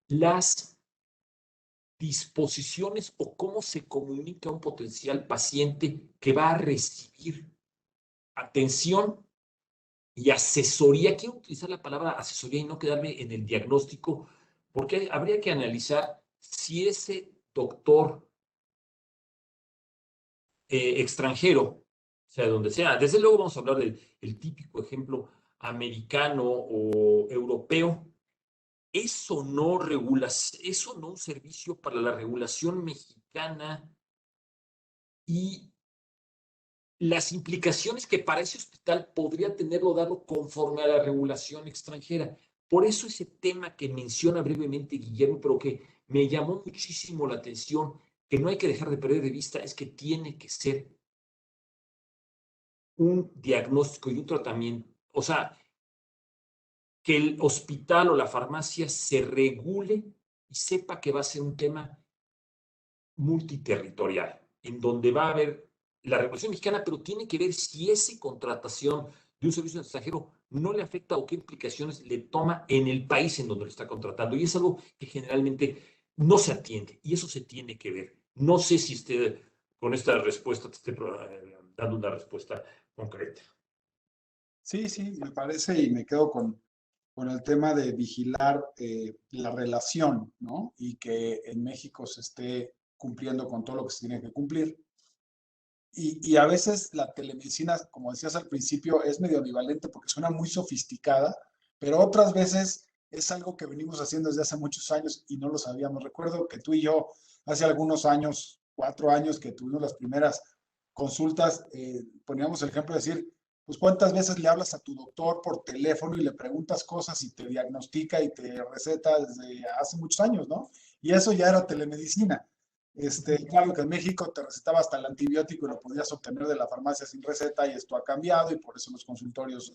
las disposiciones o cómo se comunica a un potencial paciente que va a recibir atención y asesoría. Quiero utilizar la palabra asesoría y no quedarme en el diagnóstico, porque habría que analizar si ese doctor extranjero, o sea, donde sea, desde luego vamos a hablar del típico ejemplo americano o europeo, eso no un servicio para la regulación mexicana y las implicaciones que para ese hospital podría tenerlo dado conforme a la regulación extranjera. Por eso ese tema que menciona brevemente Guillermo, pero que me llamó muchísimo la atención, que no hay que dejar de perder de vista, es que tiene que ser un diagnóstico y un tratamiento, o sea, que el hospital o la farmacia se regule y sepa que va a ser un tema multiterritorial, en donde va a haber la regulación mexicana, pero tiene que ver si esa contratación de un servicio extranjero no le afecta o qué implicaciones le toma en el país en donde lo está contratando. Y es algo que generalmente no se atiende y eso se tiene que ver. No sé si usted con esta respuesta te esté dando una respuesta concreta. Sí, sí, me parece y me quedo con el tema de vigilar la relación, ¿no? Y que en México se esté cumpliendo con todo lo que se tiene que cumplir. Y a veces la telemedicina, como decías al principio, es medio ambivalente porque suena muy sofisticada, pero otras veces es algo que venimos haciendo desde hace muchos años y no lo sabíamos. Recuerdo que tú y yo, hace algunos años, 4 años que tuvimos las primeras consultas, poníamos el ejemplo de decir, pues cuántas veces le hablas a tu doctor por teléfono y le preguntas cosas y te diagnostica y te receta desde hace muchos años, ¿no? Y eso ya era telemedicina. Claro que en México te recetaba hasta el antibiótico y lo podías obtener de la farmacia sin receta y esto ha cambiado y por eso los consultorios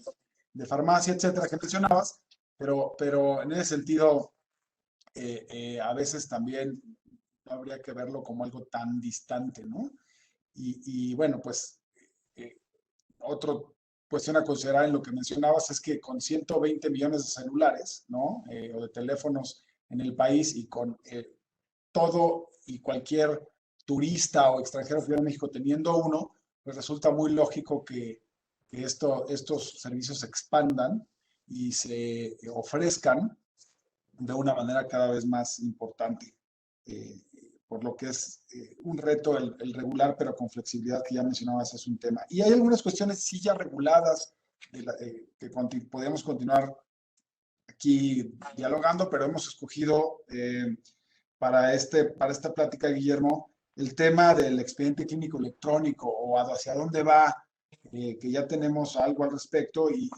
de farmacia, etcétera, que mencionabas, pero en ese sentido, a veces también no habría que verlo como algo tan distante, ¿no? Y bueno, pues otra cuestión a considerar en lo que mencionabas es que con 120 millones de celulares, ¿no? O de teléfonos en el país y con todo y cualquier turista o extranjero que viene a México teniendo uno, pues resulta muy lógico que estos servicios se expandan y se ofrezcan de una manera cada vez más importante, por lo que es un reto el regular, pero con flexibilidad que ya mencionabas es un tema. Y hay algunas cuestiones sí ya reguladas que podemos continuar aquí dialogando, pero hemos escogido para esta plática, Guillermo, el tema del expediente clínico electrónico o hacia dónde va, que ya tenemos algo al respecto y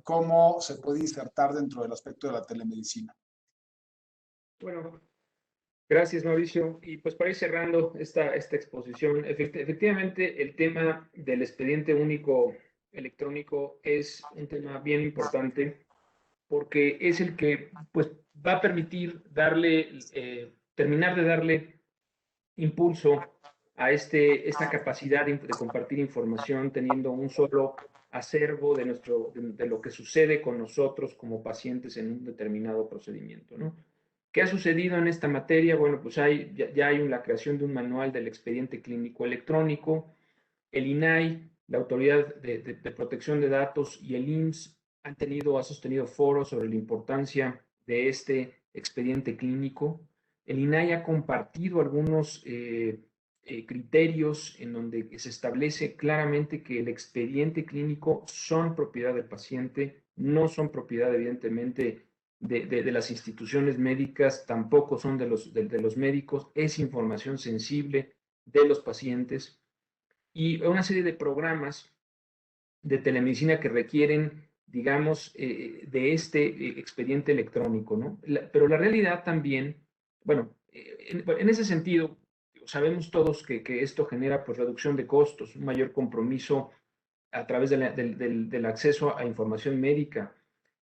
cómo se puede insertar dentro del aspecto de la telemedicina. Bueno, gracias, Mauricio. Y pues para ir cerrando esta exposición, efectivamente el tema del expediente único electrónico es un tema bien importante porque es el que pues, va a permitir terminar de darle impulso a esta capacidad de compartir información teniendo un solo acervo de lo que sucede con nosotros como pacientes en un determinado procedimiento, ¿no? ¿Qué ha sucedido en esta materia? Bueno, pues ya hay la creación de un manual del expediente clínico electrónico. El INAI, la Autoridad de Protección de Datos y el IMSS ha sostenido foros sobre la importancia de este expediente clínico. El INAI ha compartido algunos criterios en donde se establece claramente que el expediente clínico son propiedad del paciente, no son propiedad evidentemente de las instituciones médicas, tampoco son de los médicos, es información sensible de los pacientes y una serie de programas de telemedicina que requieren, digamos, de este expediente electrónico, ¿no? Pero la realidad también, bueno, en ese sentido, sabemos todos que esto genera pues reducción de costos, un mayor compromiso a través del acceso a información médica,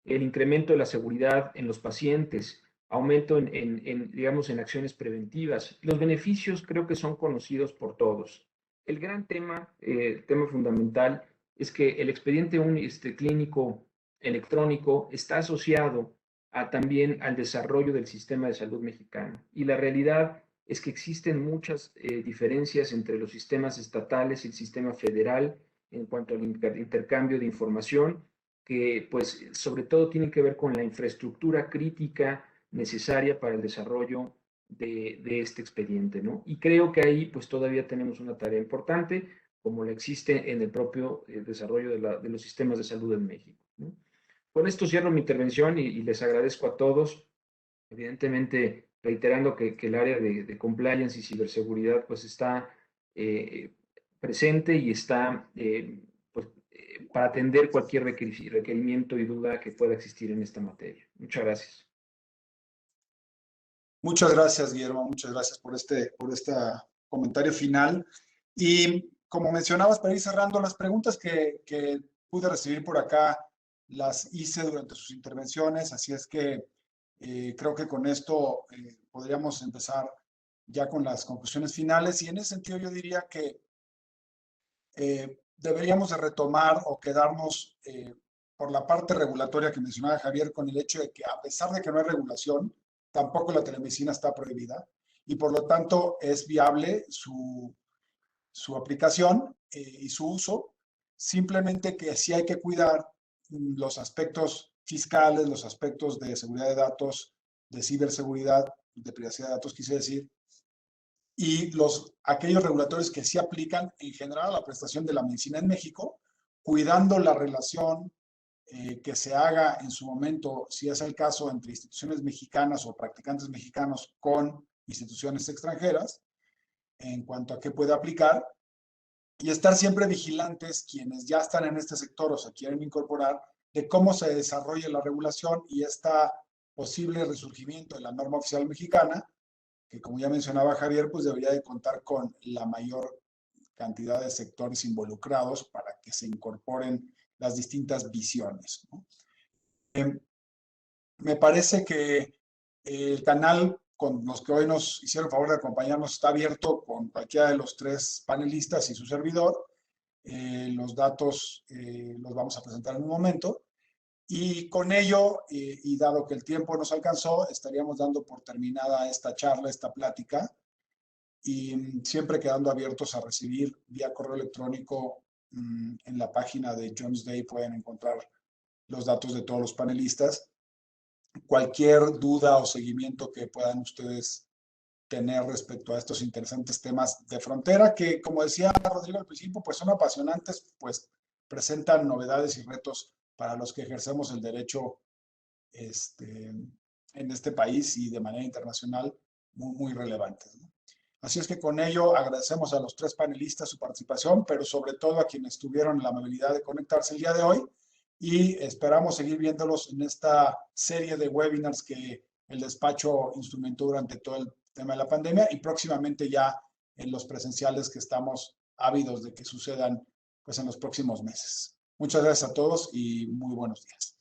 el incremento de la seguridad en los pacientes, aumento digamos, en acciones preventivas. Los beneficios creo que son conocidos por todos. El gran tema, tema fundamental, es que el expediente clínico electrónico está asociado también al desarrollo del sistema de salud mexicano. Y la realidad es que existen muchas diferencias entre los sistemas estatales y el sistema federal en cuanto al intercambio de información, que pues sobre todo tienen que ver con la infraestructura crítica necesaria para el desarrollo de este expediente, ¿no? Y creo que ahí pues todavía tenemos una tarea importante, como la existe en el propio desarrollo de los sistemas de salud en México, ¿no? Con esto cierro mi intervención y les agradezco a todos, evidentemente reiterando que el área de compliance y ciberseguridad pues está presente y está para atender cualquier requerimiento y duda que pueda existir en esta materia. Muchas gracias. Muchas gracias, Guillermo. Muchas gracias por este comentario final. Y como mencionabas, para ir cerrando, las preguntas que pude recibir por acá las hice durante sus intervenciones, así es que creo que con esto podríamos empezar ya con las conclusiones finales. Y en ese sentido yo diría que deberíamos de retomar o quedarnos por la parte regulatoria que mencionaba Javier, con el hecho de que a pesar de que no hay regulación, tampoco la telemedicina está prohibida y por lo tanto es viable su aplicación y su uso, simplemente que sí hay que cuidar los aspectos fiscales, los aspectos de seguridad de datos, de ciberseguridad, de privacidad de datos, quise decir, y aquellos regulatorios que sí aplican en general a la prestación de la medicina en México, cuidando la relación que se haga en su momento, si es el caso, entre instituciones mexicanas o practicantes mexicanos con instituciones extranjeras, en cuanto a qué puede aplicar, y estar siempre vigilantes quienes ya están en este sector o se quieren incorporar, de cómo se desarrolla la regulación y esta posible resurgimiento de la norma oficial mexicana, que como ya mencionaba Javier, pues debería de contar con la mayor cantidad de sectores involucrados para que se incorporen las distintas visiones, ¿no? Me parece que el canal con los que hoy nos hicieron el favor de acompañarnos está abierto con cualquiera de los tres panelistas y su servidor. Los datos los vamos a presentar en un momento. Y con ello, y dado que el tiempo nos alcanzó, estaríamos dando por terminada esta charla, esta plática, y siempre quedando abiertos a recibir vía correo electrónico en la página de Jones Day pueden encontrar los datos de todos los panelistas. Cualquier duda o seguimiento que puedan ustedes tener respecto a estos interesantes temas de frontera, que como decía Rodrigo al principio, pues son apasionantes, pues presentan novedades y retos para los que ejercemos el derecho en este país y de manera internacional muy, muy relevantes, ¿no? Así es que con ello agradecemos a los tres panelistas su participación, pero sobre todo a quienes tuvieron la amabilidad de conectarse el día de hoy y esperamos seguir viéndolos en esta serie de webinars que el despacho instrumentó durante todo el tema de la pandemia y próximamente ya en los presenciales que estamos ávidos de que sucedan pues en los próximos meses. Muchas gracias a todos y muy buenos días.